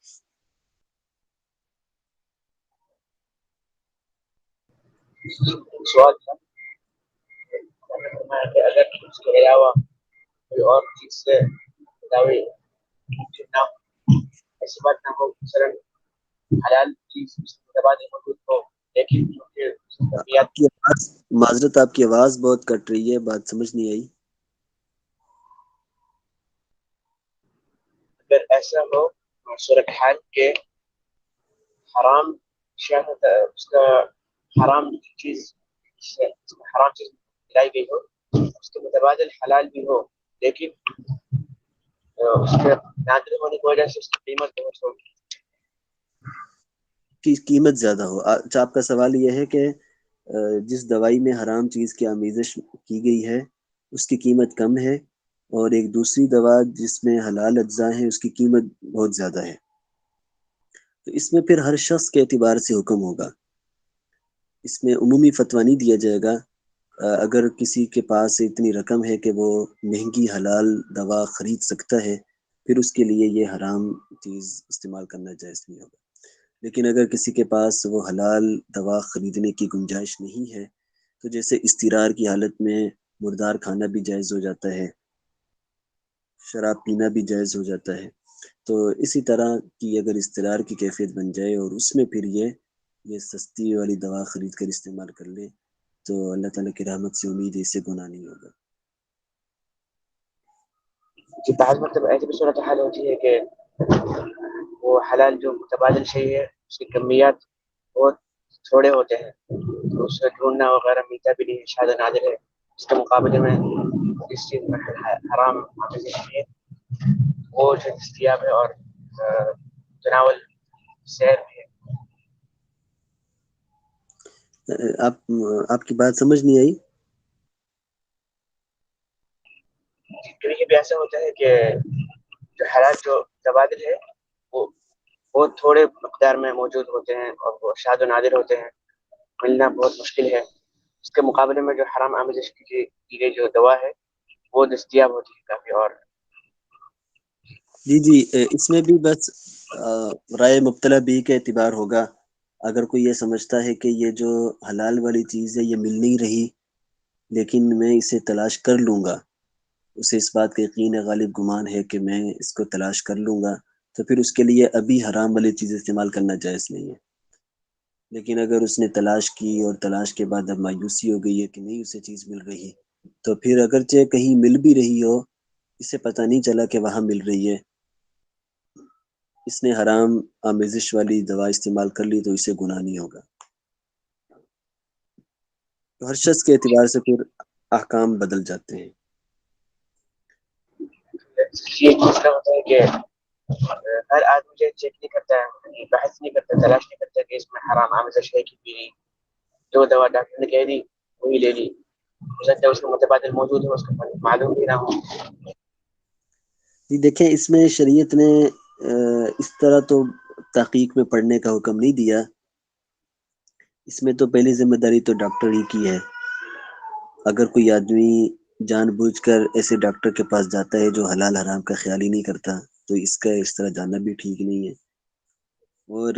سوال تھا کہ اگر اس کے علاوہ کوئی اور چیز سے دعوی ممکن نہ ہو، ایسی بات نہ ہو، مثلاً حلال چیز اس کے بعد موجود ہو، لیکن کیونکہ آپ کی آواز، معذرت آپ کی آواز بہت کٹ رہی ہے، بات سمجھ نہیں آئی۔ اگر ایسا ہو صورتحال کے حرام اس کا حرام چیز حرام چیز ملائی گئی ہو، اس کے متبادل حلال بھی ہو، لیکن اس کے نادر ہونے کی وجہ سے اس کی قیمت بہت ہوگی۔ کی قیمت زیادہ ہو۔ اچھا، آپ کا سوال یہ ہے کہ جس دوائی میں حرام چیز کی آمیزش کی گئی ہے اس کی قیمت کم ہے، اور ایک دوسری دوا جس میں حلال اجزاء ہیں اس کی قیمت بہت زیادہ ہے، تو اس میں پھر ہر شخص کے اعتبار سے حکم ہوگا، اس میں عمومی فتویٰ نہیں دیا جائے گا۔ اگر کسی کے پاس اتنی رقم ہے کہ وہ مہنگی حلال دوا خرید سکتا ہے، پھر اس کے لیے یہ حرام چیز استعمال کرنا جائز نہیں ہوگا، لیکن اگر کسی کے پاس وہ حلال دوا خریدنے کی گنجائش نہیں ہے، تو جیسے اضطرار کی حالت میں مردار کھانا بھی جائز ہو جاتا ہے، شراب پینا بھی جائز ہو جاتا ہے، تو اسی طرح کی اگر اضطرار کی کیفیت بن جائے اور اس میں پھر یہ سستی والی دوا خرید کر استعمال کر لے، تو اللہ تعالیٰ کی رحمت سے امید ہے اس سے گناہ نہیں ہوگا۔ کہ بعض مرتبہ ایسی بھی صورتحال ہوتی ہے کہ وہ حلال جو متبادل شے ہے اس کی کمیات بہت تھوڑے ہوتے ہیں، تو اس کا ڈھونڈنا وغیرہ ملتا بھی نہیں ہے، شاید نادر ہے، اس کے مقابلے میں اس چیز میں حرام ہے وہ جو دستیاب ہے اور تناول سیر بھی ہے۔ آپ کی بات سمجھ نہیں آئی۔ کبھی کبھی ایسا ہوتا ہے کہ جو حلال جو تبادل ہے وہ بہت تھوڑے مقدار میں موجود ہوتے ہیں اور وہ شاذ و نادر ہوتے ہیں، ملنا بہت مشکل ہے، اس کے مقابلے میں جو حرام آمیزش کی گئی جو دوا ہے وہ دستیاب ہوتی ہے کافی۔ اور جی اس میں بھی بس رائے مبتلا بھی کا اعتبار ہوگا، اگر کوئی یہ سمجھتا ہے کہ یہ جو حلال والی چیز ہے یہ مل نہیں رہی لیکن میں اسے تلاش کر لوں گا، اسے اس بات کا یقین ہے، غالب گمان ہے کہ میں اس کو تلاش کر لوں گا، تو پھر اس کے لیے ابھی حرام والی چیز استعمال کرنا جائز نہیں ہے، لیکن اگر اس نے تلاش کی اور تلاش کے بعد اب مایوسی ہو گئی ہے کہ نہیں اسے چیز مل رہی، تو پھر اگرچہ کہیں مل بھی رہی ہو، اسے پتہ نہیں چلا کہ وہاں مل رہی ہے، اس نے حرام آمیزش والی دوا استعمال کر لی، تو اسے گناہ نہیں ہوگا۔ تو ہر شخص کے اعتبار سے پھر احکام بدل جاتے ہیں۔ یہ مسئلہ ہوتا ہے کہ ہر آدمی چیک نہیں کرتا ہے، بحث نہیں کرتا، تلاش نہیں کرتا کہ اس میں حرام آمیزش ہے کہ نہیں، جو دوا ڈاکٹر نے کہہ دی وہی لے لی، ہو سکتا ہے اس کا متبادل موجود ہو، اس کا معلوم بھی نہ ہو۔ جی دیکھیں، اس میں شریعت نے اس طرح تو تحقیق میں پڑھنے کا حکم نہیں دیا، اس میں تو پہلی ذمہ داری تو ڈاکٹر ہی کی ہے۔ اگر کوئی آدمی جان بوجھ کر ایسے ڈاکٹر کے پاس جاتا ہے جو حلال حرام کا خیال ہی نہیں کرتا، تو اس کا اس طرح جانا بھی ٹھیک نہیں ہے۔ اور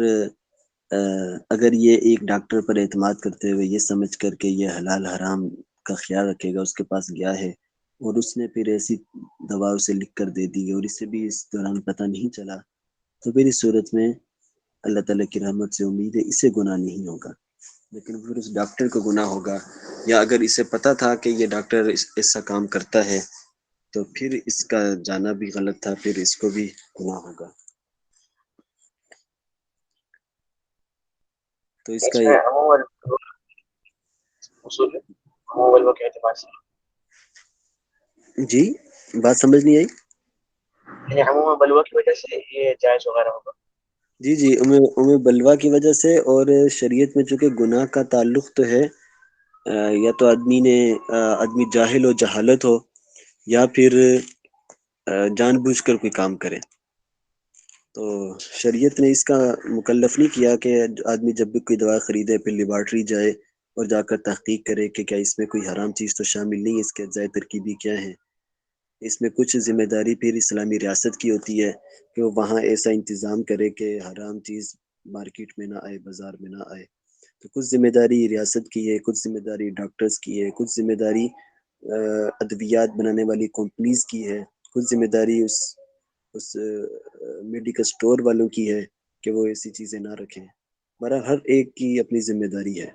اگر یہ ایک ڈاکٹر پر اعتماد کرتے ہوئے یہ سمجھ کر کے یہ حلال حرام کا خیال رکھے گا، اس کے پاس گیا ہے اور اس نے پھر ایسی دوا اسے لکھ کر دے دی اور اسے بھی اس دوران پتہ نہیں چلا، تو پھر اس صورت میں اللہ تعالیٰ کی رحمت سے امید ہے اسے گناہ نہیں ہوگا، لیکن پھر اس ڈاکٹر کو گناہ ہوگا، یا اگر اسے پتہ تھا کہ یہ ڈاکٹر ایسا کام کرتا ہے تو پھر اس کا جانا بھی غلط تھا، پھر اس کو بھی گناہ ہوگا۔ تو اس کا اس میں عموماً اصول عموماً کے اعتبار سے جی بات سمجھ نہیں آئی؟ یعنی عموماً بلوا کی وجہ سے یہ جائز وغیرہ ہوگا۔ جی جی، ام بلوا کی وجہ سے، اور شریعت میں چونکہ گناہ کا تعلق تو ہے یا تو آدمی جاہل ہو، جہالت ہو، یا پھر جان بوجھ کر کوئی کام کرے، تو شریعت نے اس کا مکلف نہیں کیا کہ آدمی جب بھی کوئی دوا خریدے پھر لیبارٹری جائے اور جا کر تحقیق کرے کہ کیا اس میں کوئی حرام چیز تو شامل نہیں ہے، اس کے اجزائے ترکیبی کیا ہیں۔ اس میں کچھ ذمہ داری پھر اسلامی ریاست کی ہوتی ہے کہ وہ وہاں ایسا انتظام کرے کہ حرام چیز مارکیٹ میں نہ آئے، بازار میں نہ آئے۔ تو کچھ ذمہ داری ریاست کی ہے، کچھ ذمہ داری ڈاکٹرز کی ہے، کچھ ذمہ داری ادویات بنانے والی کمپنیز کی ہے، کچھ ذمہ داری اس میڈیکل سٹور والوں کی ہے کہ وہ ایسی چیزیں نہ رکھیں۔ ہمارا ہر ایک کی اپنی ذمہ داری ہے۔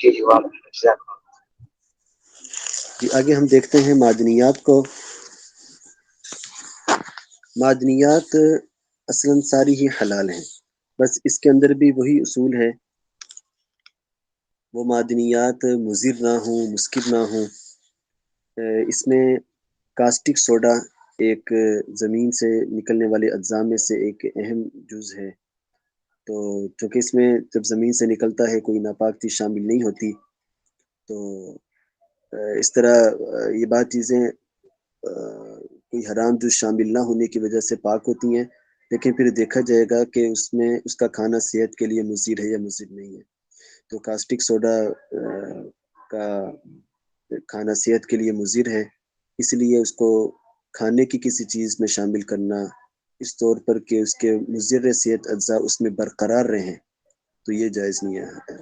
جی جی جی آگے ہم دیکھتے ہیں معدنیات کو۔ معدنیات اصلاً ساری ہی حلال ہیں، بس اس کے اندر بھی وہی اصول ہے، وہ معدنیات مضر نہ ہوں، مسکر نہ ہوں۔ اس میں کاسٹک سوڈا ایک زمین سے نکلنے والے اجزاء میں سے ایک اہم جز ہے، تو چونکہ اس میں جب زمین سے نکلتا ہے کوئی ناپاک چیز شامل نہیں ہوتی، تو اس طرح یہ بات چیزیں کوئی حرام جو شامل نہ ہونے کی وجہ سے پاک ہوتی ہیں، لیکن پھر دیکھا جائے گا کہ اس میں اس کا کھانا صحت کے لیے مضر ہے یا مضر نہیں ہے۔ تو کاسٹک سوڈا کا کھانا صحت کے لیے مضر ہے، اس لیے اس کو کھانے کی کسی چیز میں شامل کرنا اس طور پر کہ اس کے مضر صحت اجزاء اس میں برقرار رہیں، تو یہ جائز نہیں ہے۔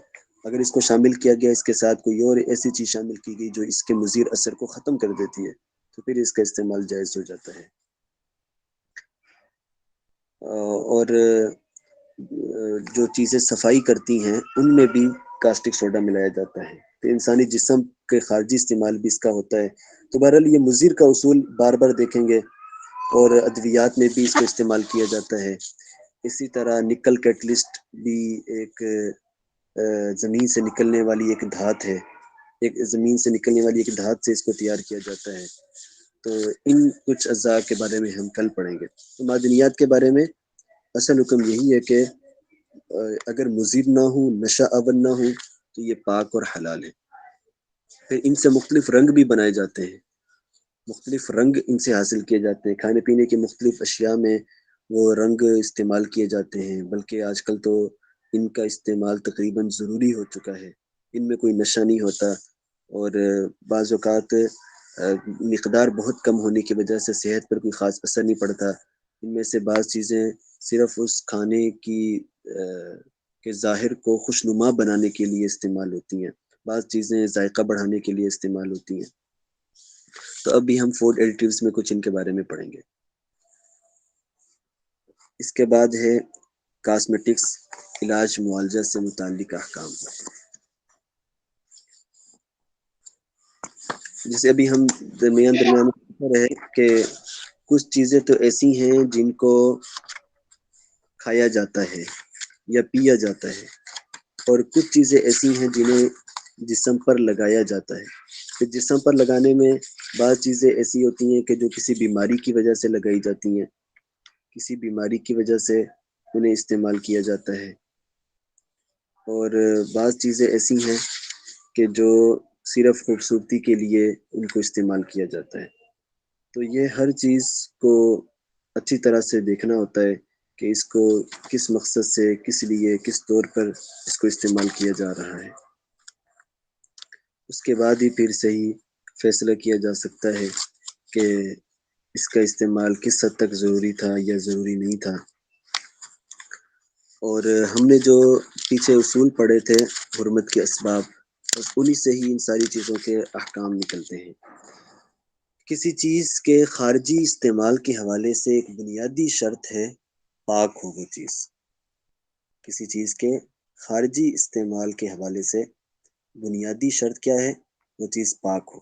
اگر اس کو شامل کیا گیا، اس کے ساتھ کوئی اور ایسی چیز شامل کی گئی جو اس کے مضر اثر کو ختم کر دیتی ہے، تو پھر اس کا استعمال جائز ہو جاتا ہے۔ اور جو چیزیں صفائی کرتی ہیں ان میں بھی کاسٹک سوڈا ملایا جاتا ہے، تو انسانی جسم کے خارجی استعمال بھی اس کا ہوتا ہے۔ تو بہرحال یہ مضر کا اصول بار بار دیکھیں گے، اور ادویات میں بھی اس کو استعمال کیا جاتا ہے۔ اسی طرح نکل کیٹلسٹ بھی ایک زمین سے نکلنے والی ایک دھات ہے، ایک زمین سے نکلنے والی ایک دھات سے اس کو تیار کیا جاتا ہے۔ تو ان کچھ اجزاء کے بارے میں ہم کل پڑھیں گے۔ تو معدنیات کے بارے میں اصل حکم یہی ہے کہ اگر مضر نہ ہوں، نشہ آور نہ ہوں، تو یہ پاک اور حلال ہے۔ پھر ان سے مختلف رنگ بھی بنائے جاتے ہیں، مختلف رنگ ان سے حاصل کیے جاتے ہیں، کھانے پینے کی مختلف اشیاء میں وہ رنگ استعمال کیے جاتے ہیں، بلکہ آج کل تو ان کا استعمال تقریباً ضروری ہو چکا ہے، ان میں کوئی نشہ نہیں ہوتا، اور بعض اوقات مقدار بہت کم ہونے کی وجہ سے صحت پر کوئی خاص اثر نہیں پڑتا۔ ان میں سے بعض چیزیں صرف اس کھانے کی کے ظاہر کو خوشنما بنانے کے لیے استعمال ہوتی ہیں، بعض چیزیں ذائقہ بڑھانے کے لیے استعمال ہوتی ہیں۔ تو ابھی ہم فوڈ ایڈیٹیوز میں کچھ ان کے بارے میں پڑھیں گے۔ اس کے بعد ہے کاسمیٹکس، علاج معالجہ سے متعلق احکام۔ جیسے ابھی ہم درمیان میں ہے کہ کچھ چیزیں تو ایسی ہیں جن کو کھایا جاتا ہے یا پیا جاتا ہے، اور کچھ چیزیں ایسی ہیں جنہیں جسم پر لگایا جاتا ہے۔ کہ جسم پر لگانے میں بعض چیزیں ایسی ہوتی ہیں کہ جو کسی بیماری کی وجہ سے لگائی جاتی ہیں، کسی بیماری کی وجہ سے انہیں استعمال کیا جاتا ہے، اور بعض چیزیں ایسی ہیں کہ جو صرف خوبصورتی کے لیے ان کو استعمال کیا جاتا ہے۔ تو یہ ہر چیز کو اچھی طرح سے دیکھنا ہوتا ہے کہ اس کو کس مقصد سے، کس لیے، کس طور پر اس کو استعمال کیا جا رہا ہے۔ اس کے بعد ہی پھر صحیح فیصلہ کیا جا سکتا ہے کہ اس کا استعمال کس حد تک ضروری تھا یا ضروری نہیں تھا۔ اور ہم نے جو پیچھے اصول پڑھے تھے حرمت کے اسباب، بس انہی سے ہی ان ساری چیزوں کے احکام نکلتے ہیں۔ کسی چیز کے خارجی استعمال کے حوالے سے ایک بنیادی شرط ہے پاک ہو وہ چیز۔ کسی چیز کے خارجی استعمال کے حوالے سے بنیادی شرط کیا ہے؟ وہ چیز پاک ہو۔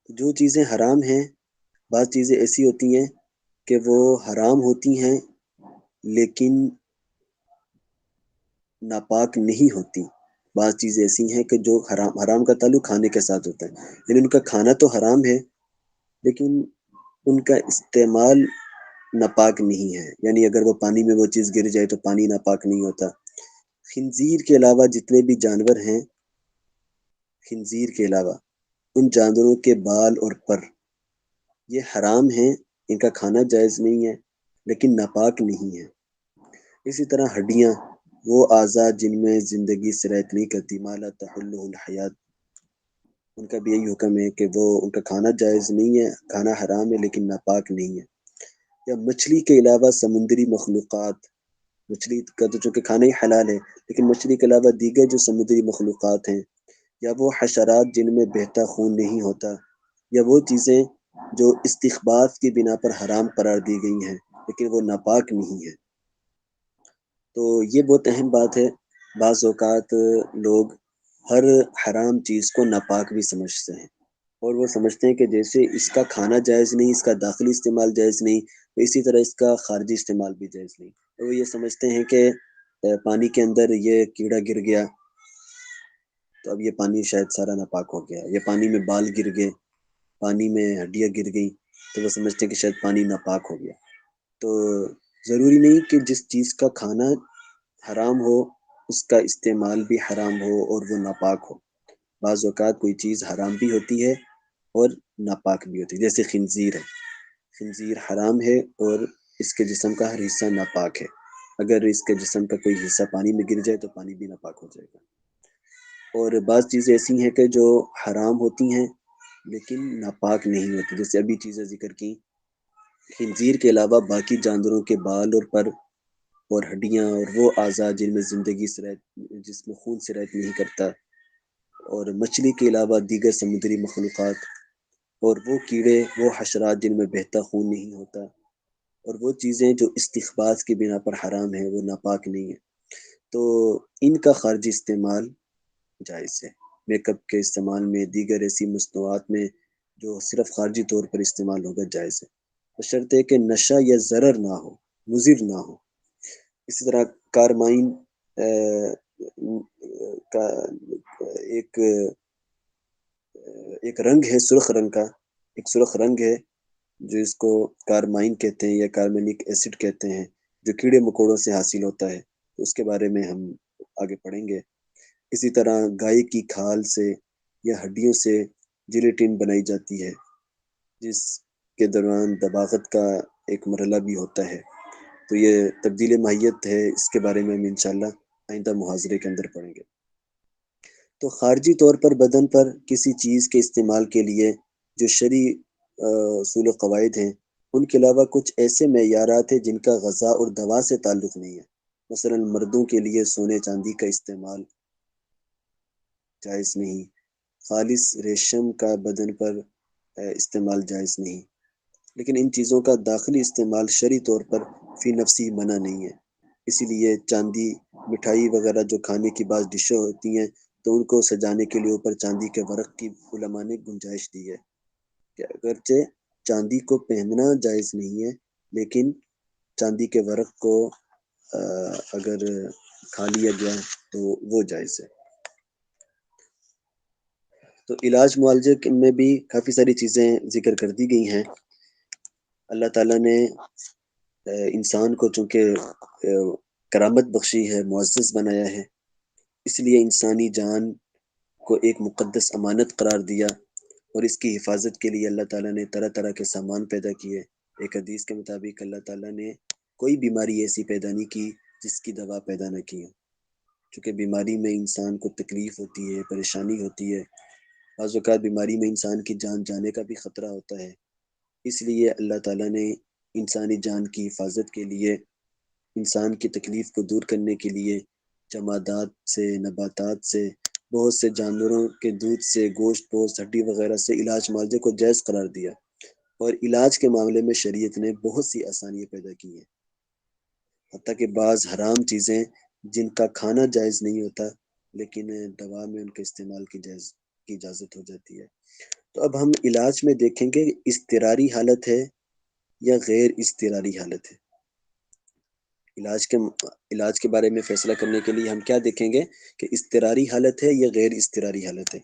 جو چیزیں حرام ہیں، بعض چیزیں ایسی ہوتی ہیں کہ وہ حرام ہوتی ہیں لیکن ناپاک نہیں ہوتی۔ بعض چیزیں ایسی ہیں کہ جو حرام کا تعلق کھانے کے ساتھ ہوتا ہے، یعنی ان کا کھانا تو حرام ہے لیکن ان کا استعمال ناپاک نہیں ہے، یعنی اگر وہ پانی میں وہ چیز گر جائے تو پانی ناپاک نہیں ہوتا۔ خنزیر کے علاوہ جتنے بھی جانور ہیں، خنزیر کے علاوہ ان جانوروں کے بال اور پر یہ حرام ہیں، ان کا کھانا جائز نہیں ہے لیکن ناپاک نہیں ہے۔ اسی طرح ہڈیاں، وہ اعضاء جن میں زندگی سرایت نہیں کرتی، ما لا تحلہ الحیات، ان کا بھی یہی حکم ہے کہ وہ ان کا کھانا جائز نہیں ہے، کھانا حرام ہے لیکن ناپاک نہیں ہے۔ یا مچھلی کے علاوہ سمندری مخلوقات، مچھلی کا تو چونکہ کھانا ہی حلال ہے، لیکن مچھلی کے علاوہ دیگر جو سمندری مخلوقات ہیں، یا وہ حشرات جن میں بہتا خون نہیں ہوتا، یا وہ چیزیں جو استخباث کی بنا پر حرام قرار دی گئی ہیں لیکن وہ ناپاک نہیں ہے۔ تو یہ بہت اہم بات ہے۔ بعض اوقات لوگ ہر حرام چیز کو ناپاک بھی سمجھتے ہیں، اور وہ سمجھتے ہیں کہ جیسے اس کا کھانا جائز نہیں، اس کا داخلی استعمال جائز نہیں، اسی طرح اس کا خارجی استعمال بھی جائز نہیں۔ تو وہ یہ سمجھتے ہیں کہ پانی کے اندر یہ کیڑا گر گیا تو اب یہ پانی شاید سارا ناپاک ہو گیا، یا پانی میں بال گر گئے، پانی میں ہڈیاں گر گئیں تو وہ سمجھتے ہیں کہ شاید پانی ناپاک ہو گیا۔ تو ضروری نہیں کہ جس چیز کا کھانا حرام ہو اس کا استعمال بھی حرام ہو اور وہ ناپاک ہو۔ بعض اوقات کوئی چیز حرام بھی ہوتی ہے اور ناپاک بھی ہوتی ہے، جیسے خنزیر ہے، خنزیر حرام ہے اور اس کے جسم کا ہر حصہ ناپاک ہے۔ اگر اس کے جسم کا کوئی حصہ پانی میں گر جائے تو پانی بھی ناپاک ہو جائے گا۔ اور بعض چیزیں ایسی ہیں کہ جو حرام ہوتی ہیں لیکن ناپاک نہیں ہوتی، جیسے ابھی چیزیں ذکر کی، خنزیر کے علاوہ باقی جانوروں کے بال اور پر اور ہڈیاں اور وہ اعضاء جن میں زندگی جس میں خون سرایت نہیں کرتا، اور مچھلی کے علاوہ دیگر سمندری مخلوقات، اور وہ کیڑے، وہ حشرات جن میں بہتا خون نہیں ہوتا، اور وہ چیزیں جو استخباث کی بنا پر حرام ہیں، وہ ناپاک نہیں ہیں، تو ان کا خارجی استعمال جائز ہے۔ میک اپ کے استعمال میں، دیگر ایسی مصنوعات میں جو صرف خارجی طور پر استعمال ہوگا جائز ہے، بشرطے کہ نشہ یا ضرر نہ ہو، مضر نہ ہو۔ اسی طرح کارمائن کا ایک رنگ ہے، سرخ رنگ کا ایک سرخ رنگ ہے جو اس کو کارمائن کہتے ہیں یا کارمینک ایسڈ کہتے ہیں، جو کیڑے مکوڑوں سے حاصل ہوتا ہے، تو اس کے بارے میں ہم آگے پڑھیں گے۔ اسی طرح گائے کی کھال سے یا ہڈیوں سے جیلیٹن بنائی جاتی ہے، جس کے دوران دباغت کا ایک مرحلہ بھی ہوتا ہے، تو یہ تبدیل ماہیت ہے، اس کے بارے میں ہم انشاءاللہ آئندہ محاضرے کے اندر پڑھیں گے۔ تو خارجی طور پر بدن پر کسی چیز کے استعمال کے لیے جو شرعی اصول و قواعد ہیں، ان کے علاوہ کچھ ایسے معیارات ہیں جن کا غذا اور دوا سے تعلق نہیں ہے۔ مثلا مردوں کے لیے سونے چاندی کا استعمال جائز نہیں، خالص ریشم کا بدن پر استعمال جائز نہیں، لیکن ان چیزوں کا داخلی استعمال شرعی طور پر فی نفسی منع نہیں ہے۔ اسی لیے چاندی، مٹھائی وغیرہ جو کھانے کی بعض ڈشیں ہوتی ہیں تو ان کو سجانے کے لیے اوپر چاندی کے ورق کی علماء نے گنجائش دی ہے کہ اگرچہ چاندی کو پہننا جائز نہیں ہے لیکن چاندی کے ورق کو اگر کھا لیا گیا تو وہ جائز ہے۔ تو علاج معالجے میں بھی کافی ساری چیزیں ذکر کر دی گئی ہیں۔ اللہ تعالیٰ نے انسان کو چونکہ کرامت بخشی ہے، معزز بنایا ہے، اس لیے انسانی جان کو ایک مقدس امانت قرار دیا، اور اس کی حفاظت کے لیے اللہ تعالیٰ نے طرح طرح کے سامان پیدا کیے۔ ایک حدیث کے مطابق اللہ تعالیٰ نے کوئی بیماری ایسی پیدا نہیں کی جس کی دوا پیدا نہ کی ہو، چونکہ بیماری میں انسان کو تکلیف ہوتی ہے، پریشانی ہوتی ہے، بعض اوقات بیماری میں انسان کی جان جانے کا بھی خطرہ ہوتا ہے، اس لیے اللہ تعالیٰ نے انسانی جان کی حفاظت کے لیے انسان کی تکلیف کو دور کرنے کے لیے جمادات سے، نباتات سے، بہت سے جانوروں کے دودھ سے، گوشت پوست ہڈی وغیرہ سے علاج معالجے کو جائز قرار دیا، اور علاج کے معاملے میں شریعت نے بہت سی آسانیاں پیدا کی ہیں، حتیٰ کہ بعض حرام چیزیں جن کا کھانا جائز نہیں ہوتا لیکن دوا میں ان کے استعمال کی اجازت ہو جاتی ہے۔ تو اب ہم علاج میں دیکھیں گے اضطراری حالت ہے یا غیر اضطراری حالت ہے۔ علاج کے بارے میں فیصلہ کرنے کے لیے ہم کیا دیکھیں گے کہ اضطراری حالت ہے یا غیر اضطراری حالت ہے۔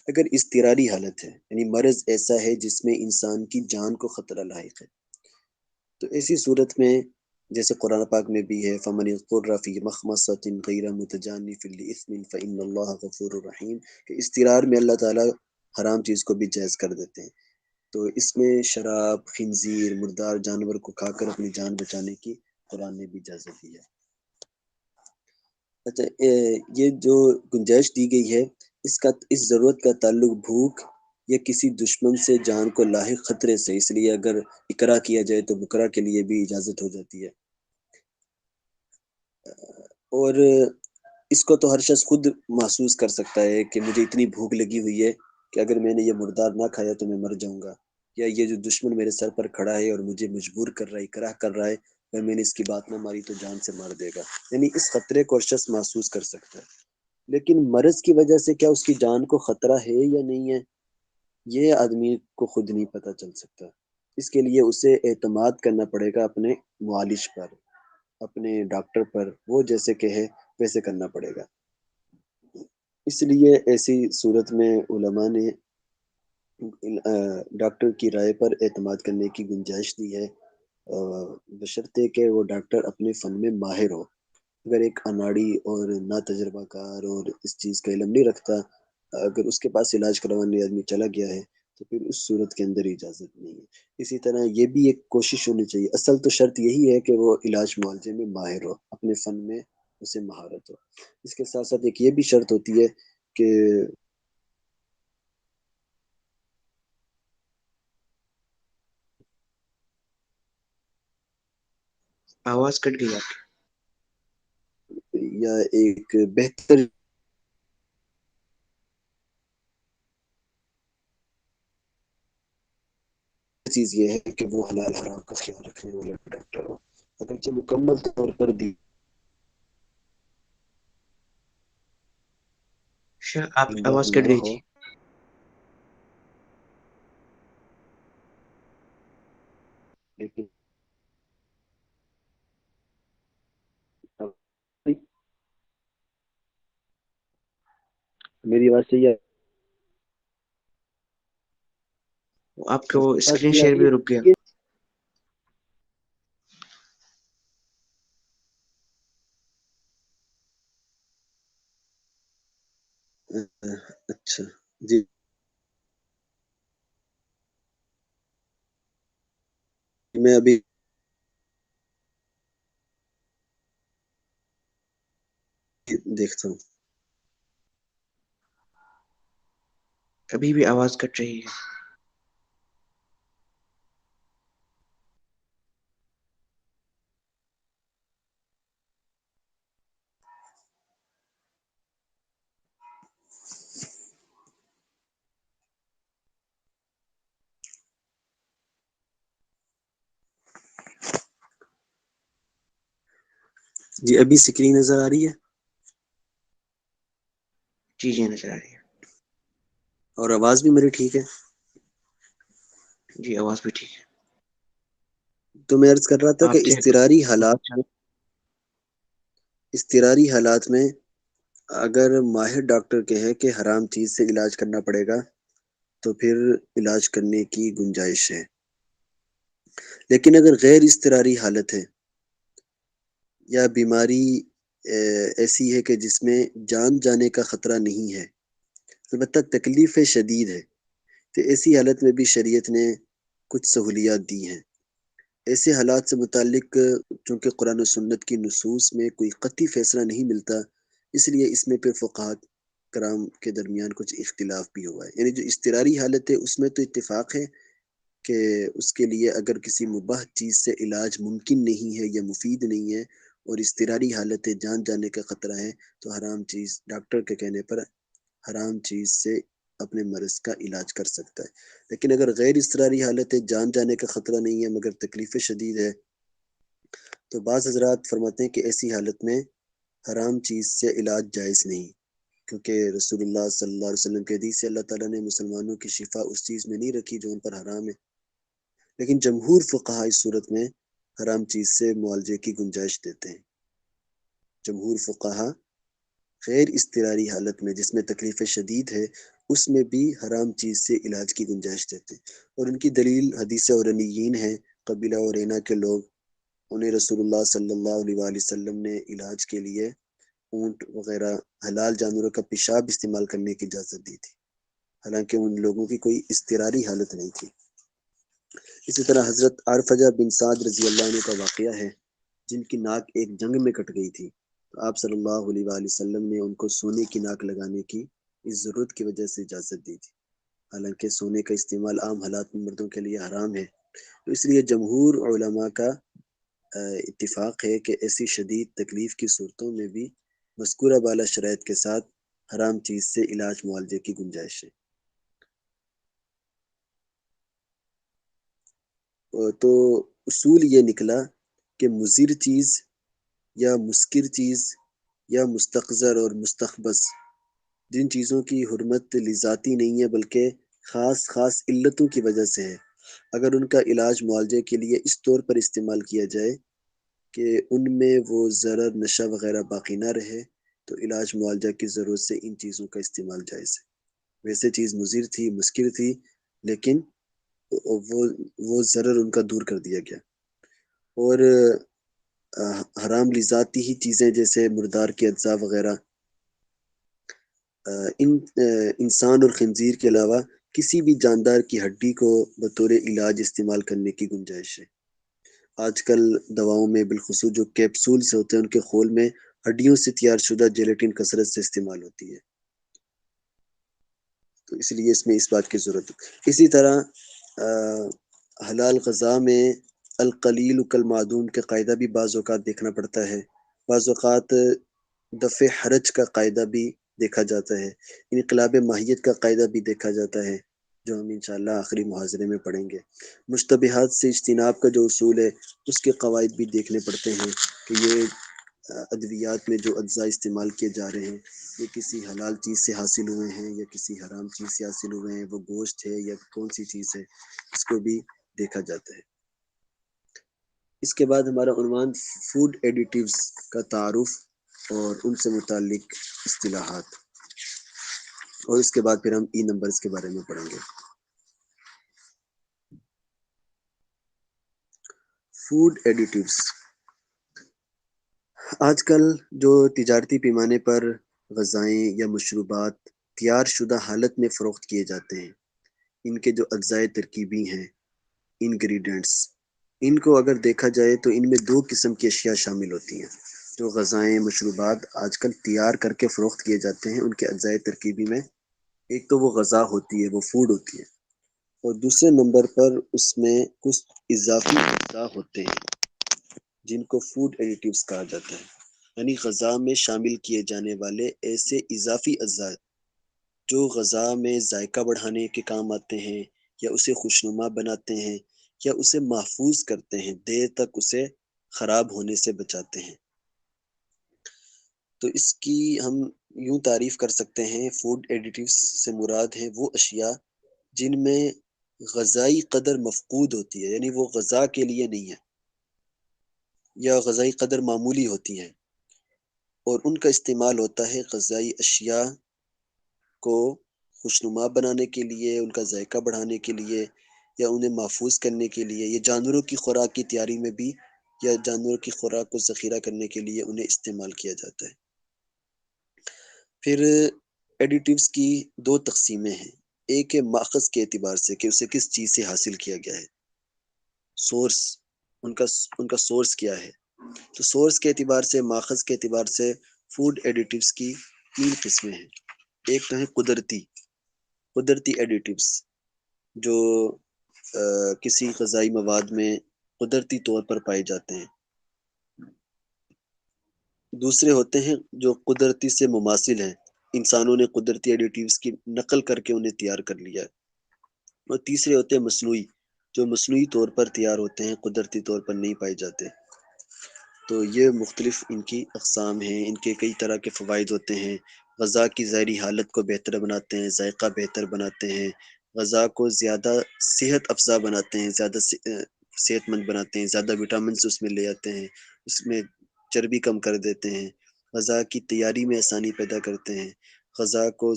اگر اضطراری حالت ہے یعنی مرض ایسا ہے جس میں انسان کی جان کو خطرہ لاحق ہے، تو ایسی صورت میں جیسے قرآن پاک میں بھی ہے فَمَنِ اضْطُرَّ فِي مَخْمَصَةٍ غَيْرَ مُتَجَانِفٍ لِإِثْمٍ فَإِنَّ اللَّهَ غَفُورٌ رَحِيمٌ، کہ اضطرار میں اللہ تعالیٰ حرام چیز کو بھی جائز کر دیتے ہیں۔ تو اس میں شراب، خنزیر، مردار جانور کو کھا کر اپنی جان بچانے کی قرآن نے بھی اجازت دی ہے۔ اچھا، یہ جو گنجائش دی گئی ہے اس ضرورت کا تعلق بھوک یا کسی دشمن سے جان کو لاحق خطرے سے، اس لیے اگر اقرا کیا جائے تو بکرا کے لیے بھی اجازت ہو جاتی ہے، اور اس کو تو ہر شخص خود محسوس کر سکتا ہے کہ مجھے اتنی بھوک لگی ہوئی ہے کہ اگر میں نے یہ مردار نہ کھایا تو میں مر جاؤں گا، یا یہ جو دشمن میرے سر پر کھڑا ہے اور مجھے مجبور کر رہا ہے، اکراہ کر رہا ہے، اگر میں نے اس کی بات نہ ماری تو جان سے مار دے گا، یعنی اس خطرے کو ہر شخص محسوس کر سکتا ہے۔ لیکن مرض کی وجہ سے کیا اس کی جان کو خطرہ ہے یا نہیں ہے، یہ آدمی کو خود نہیں پتہ چل سکتا۔ اس کے لیے اسے اعتماد کرنا پڑے گا اپنے معالج پر، اپنے ڈاکٹر پر، وہ جیسے کہے ویسے کرنا پڑے گا۔ اس لیے ایسی صورت میں علماء نے ڈاکٹر کی رائے پر اعتماد کرنے کی گنجائش دی ہے، بشرطے کہ وہ ڈاکٹر اپنے فن میں ماہر ہو۔ اگر ایک اناڑی اور نا تجربہ کار اور اس چیز کا علم نہیں رکھتا، اگر اس کے پاس علاج کروانے آدمی چلا گیا ہے تو پھر اس صورت کے اندر اجازت نہیں ہے۔ اسی طرح یہ بھی ایک کوشش ہونی چاہیے، اصل تو شرط یہی ہے کہ وہ علاج معالجے میں ماہر ہو، اپنے فن میں اسے مہارت ہو۔ اس کے ساتھ ساتھ ایک یہ بھی شرط ہوتی ہے کہ آواز کٹ گئی آپ کی۔ یا ایک بہتر چیز یہ ہے کہ وہ حلال حرام کا خیال رکھنے والا ڈاکٹر ہو، اگرچہ مکمل طور پر بھی آپ آواز کٹ نہ گئی ہو، تھی۔ لیکن میری آواز صحیح ہے؟ آپ کا وہ اسکرین شیئر بھی رک گیا۔ اچھا جی، میں ابھی دیکھتا ہوں۔ ابھی بھی آواز کٹ رہی ہے۔ جی ابھی سکرین نظر آ رہی ہے جی جی نظر آ رہی ہے۔ اور آواز بھی میری ٹھیک ہے؟ جی آواز بھی ٹھیک ہے۔ تو میں عرض کر رہا تھا آپ کہ چیک اضطراری حالات میں اگر ماہر ڈاکٹر کہے کہ حرام چیز سے علاج کرنا پڑے گا تو پھر علاج کرنے کی گنجائش ہے، لیکن اگر غیر اضطراری حالت ہے یا بیماری ایسی ہے کہ جس میں جان جانے کا خطرہ نہیں ہے، البتہ تکلیف شدید ہے، تو ایسی حالت میں بھی شریعت نے کچھ سہولیات دی ہیں۔ ایسے حالات سے متعلق چونکہ قرآن و سنت کی نصوص میں کوئی قطعی فیصلہ نہیں ملتا، اس لیے اس میں پھر فقہاء کرام کے درمیان کچھ اختلاف بھی ہوا ہے۔ یعنی جو اضطراری حالت ہے اس میں تو اتفاق ہے کہ اس کے لیے اگر کسی مباح چیز سے علاج ممکن نہیں ہے یا مفید نہیں ہے اور اضطراری حالت ہے، جان جانے کا خطرہ ہے، تو حرام چیز ڈاکٹر کے کہنے پر حرام چیز سے اپنے مرض کا علاج کر سکتا ہے۔ لیکن اگر غیر اضطراری حالت ہے، جان جانے کا خطرہ نہیں ہے مگر تکلیف شدید ہے، تو بعض حضرات فرماتے ہیں کہ ایسی حالت میں حرام چیز سے علاج جائز نہیں، کیونکہ رسول اللہ صلی اللہ علیہ وسلم کے حدیث سے اللہ تعالیٰ نے مسلمانوں کی شفا اس چیز میں نہیں رکھی جو ان پر حرام ہے۔ لیکن جمہور فقہاء اس صورت میں حرام چیز سے معالجے کی گنجائش دیتے ہیں۔ جمہور فقہاء غیر اضطراری حالت میں جس میں تکلیف شدید ہے اس میں بھی حرام چیز سے علاج کی گنجائش دیتے ہیں، اور ان کی دلیل حدیث اورنیین ہے۔ قبیلہ اورینا کے لوگ، انہیں رسول اللہ صلی اللہ علیہ وآلہ وسلم نے علاج کے لیے اونٹ وغیرہ حلال جانوروں کا پیشاب استعمال کرنے کی اجازت دی تھی، حالانکہ ان لوگوں کی کوئی اضطراری حالت نہیں تھی۔ اسی طرح حضرت عرفجہ بن سعد رضی اللہ عنہ کا واقعہ ہے، جن کی ناک ایک جنگ میں کٹ گئی تھی، تو آپ صلی اللہ علیہ وآلہ وسلم نے ان کو سونے کی ناک لگانے کی اس ضرورت کی وجہ سے اجازت دی تھی، حالانکہ سونے کا استعمال عام حالات میں مردوں کے لیے حرام ہے۔ تو اس لیے جمہور علماء کا اتفاق ہے کہ ایسی شدید تکلیف کی صورتوں میں بھی مذکورہ بالا شرائط کے ساتھ حرام چیز سے علاج معالجے کی گنجائش ہے۔ تو اصول یہ نکلا کہ مضر چیز یا مسکر چیز یا مستقذر اور مستخبص جن چیزوں کی حرمت لذاتی نہیں ہے بلکہ خاص علتوں کی وجہ سے ہے، اگر ان کا علاج معالجے کے لیے اس طور پر استعمال کیا جائے کہ ان میں وہ ضرر نشہ وغیرہ باقی نہ رہے، تو علاج معالجہ کی ضرورت سے ان چیزوں کا استعمال جائز ہے۔ ویسے چیز مضر تھی، مسکر تھی، لیکن وہ ضرر ان کا دور کر دیا گیا۔ اور حرام لذاتی ہی چیزیں جیسے مردار کے اجزاء وغیرہ انسان اور خنزیر کے علاوہ کسی بھی جاندار کی ہڈی کو بطور علاج استعمال کرنے کی گنجائش ہے۔ آج کل دواؤں میں بالخصوص جو کیپسولز ہوتے ہیں ان کے خول میں ہڈیوں سے تیار شدہ جیلیٹن کثرت سے استعمال ہوتی ہے، تو اس لیے اس میں اس بات کی ضرورت ہے۔ اسی طرح حلال غذا میں القلیل کالمعدوم کے قاعدہ بھی بعض اوقات دیکھنا پڑتا ہے، بعض اوقات دفع حرج کا قاعدہ بھی دیکھا جاتا ہے، انقلاب ماہیت کا قاعدہ بھی دیکھا جاتا ہے، جو ہم انشاءاللہ آخری محاضرے میں پڑھیں گے۔ مشتبہات سے اجتناب کا جو اصول ہے اس کے قواعد بھی دیکھنے پڑتے ہیں کہ یہ ادویات میں جو اجزاء استعمال کیے جا رہے ہیں یہ کسی حلال چیز سے حاصل ہوئے ہیں یا کسی حرام چیز سے حاصل ہوئے ہیں، وہ گوشت ہے یا کون سی چیز ہے، اس کو بھی دیکھا جاتا ہے۔ اس کے بعد ہمارا عنوان فوڈ ایڈیٹیوز کا تعارف اور ان سے متعلق اصطلاحات، اور اس کے بعد پھر ہم ای نمبرز کے بارے میں پڑھیں گے۔ فوڈ ایڈیٹیوز آج کل جو تجارتی پیمانے پر غذائیں یا مشروبات تیار شدہ حالت میں فروخت کیے جاتے ہیں، ان کے جو اجزائے ترکیبی ہیں، انگریڈینٹس، ان کو اگر دیکھا جائے تو ان میں دو قسم کی اشیاء شامل ہوتی ہیں۔ جو غذائیں مشروبات آج کل تیار کر کے فروخت کیے جاتے ہیں ان کے اجزائے ترکیبی میں ایک تو وہ غذا ہوتی ہے، وہ فوڈ ہوتی ہے، اور دوسرے نمبر پر اس میں کچھ اضافی اجزاء ہوتے ہیں جن کو فوڈ ایڈیٹیوز کہا جاتا ہے، یعنی غذا میں شامل کیے جانے والے ایسے اضافی اجزاء جو غذا میں ذائقہ بڑھانے کے کام آتے ہیں یا اسے خوشنما بناتے ہیں یا اسے محفوظ کرتے ہیں، دیر تک اسے خراب ہونے سے بچاتے ہیں۔ تو اس کی ہم یوں تعریف کر سکتے ہیں، فوڈ ایڈیٹیوز سے مراد ہیں وہ اشیاء جن میں غذائی قدر مفقود ہوتی ہے، یعنی وہ غذا کے لیے نہیں ہے یا غذائی قدر معمولی ہوتی ہے، اور ان کا استعمال ہوتا ہے غذائی اشیاء کو خوشنما بنانے کے لیے، ان کا ذائقہ بڑھانے کے لیے یا انہیں محفوظ کرنے کے لیے، یا جانوروں کی خوراک کی تیاری میں بھی یا جانوروں کی خوراک کو ذخیرہ کرنے کے لیے انہیں استعمال کیا جاتا ہے۔ پھر ایڈیٹیوز کی دو تقسیمیں ہیں، ایک ہے ماخذ کے اعتبار سے کہ اسے کس چیز سے حاصل کیا گیا ہے، سورس، ان کا سورس کیا ہے۔ تو سورس کے اعتبار سے، ماخذ کے اعتبار سے فوڈ ایڈیٹیوز کی تین قسمیں ہیں۔ ایک تو ہے قدرتی ایڈیٹیوز، جو کسی غذائی مواد میں قدرتی طور پر پائے جاتے ہیں، دوسرے ہوتے ہیں جو قدرتی سے مماثل ہیں، انسانوں نے قدرتی ایڈیٹیوز کی نقل کر کے انہیں تیار کر لیا ہے، اور تیسرے ہوتے ہیں مصنوعی، جو مصنوعی طور پر تیار ہوتے ہیں، قدرتی طور پر نہیں پائے جاتے۔ تو یہ مختلف ان کی اقسام ہیں، ان کے کئی طرح کے فوائد ہوتے ہیں۔ غذا کی ظاہری حالت کو بہتر بناتے ہیں، ذائقہ بہتر بناتے ہیں، غذا کو زیادہ صحت افزا بناتے ہیں، زیادہ صحت مند بناتے ہیں، زیادہ وٹامنس اس میں لے آتے ہیں، اس میں چربی کم کر دیتے ہیں، غذا کی تیاری میں آسانی پیدا کرتے ہیں، غذا کو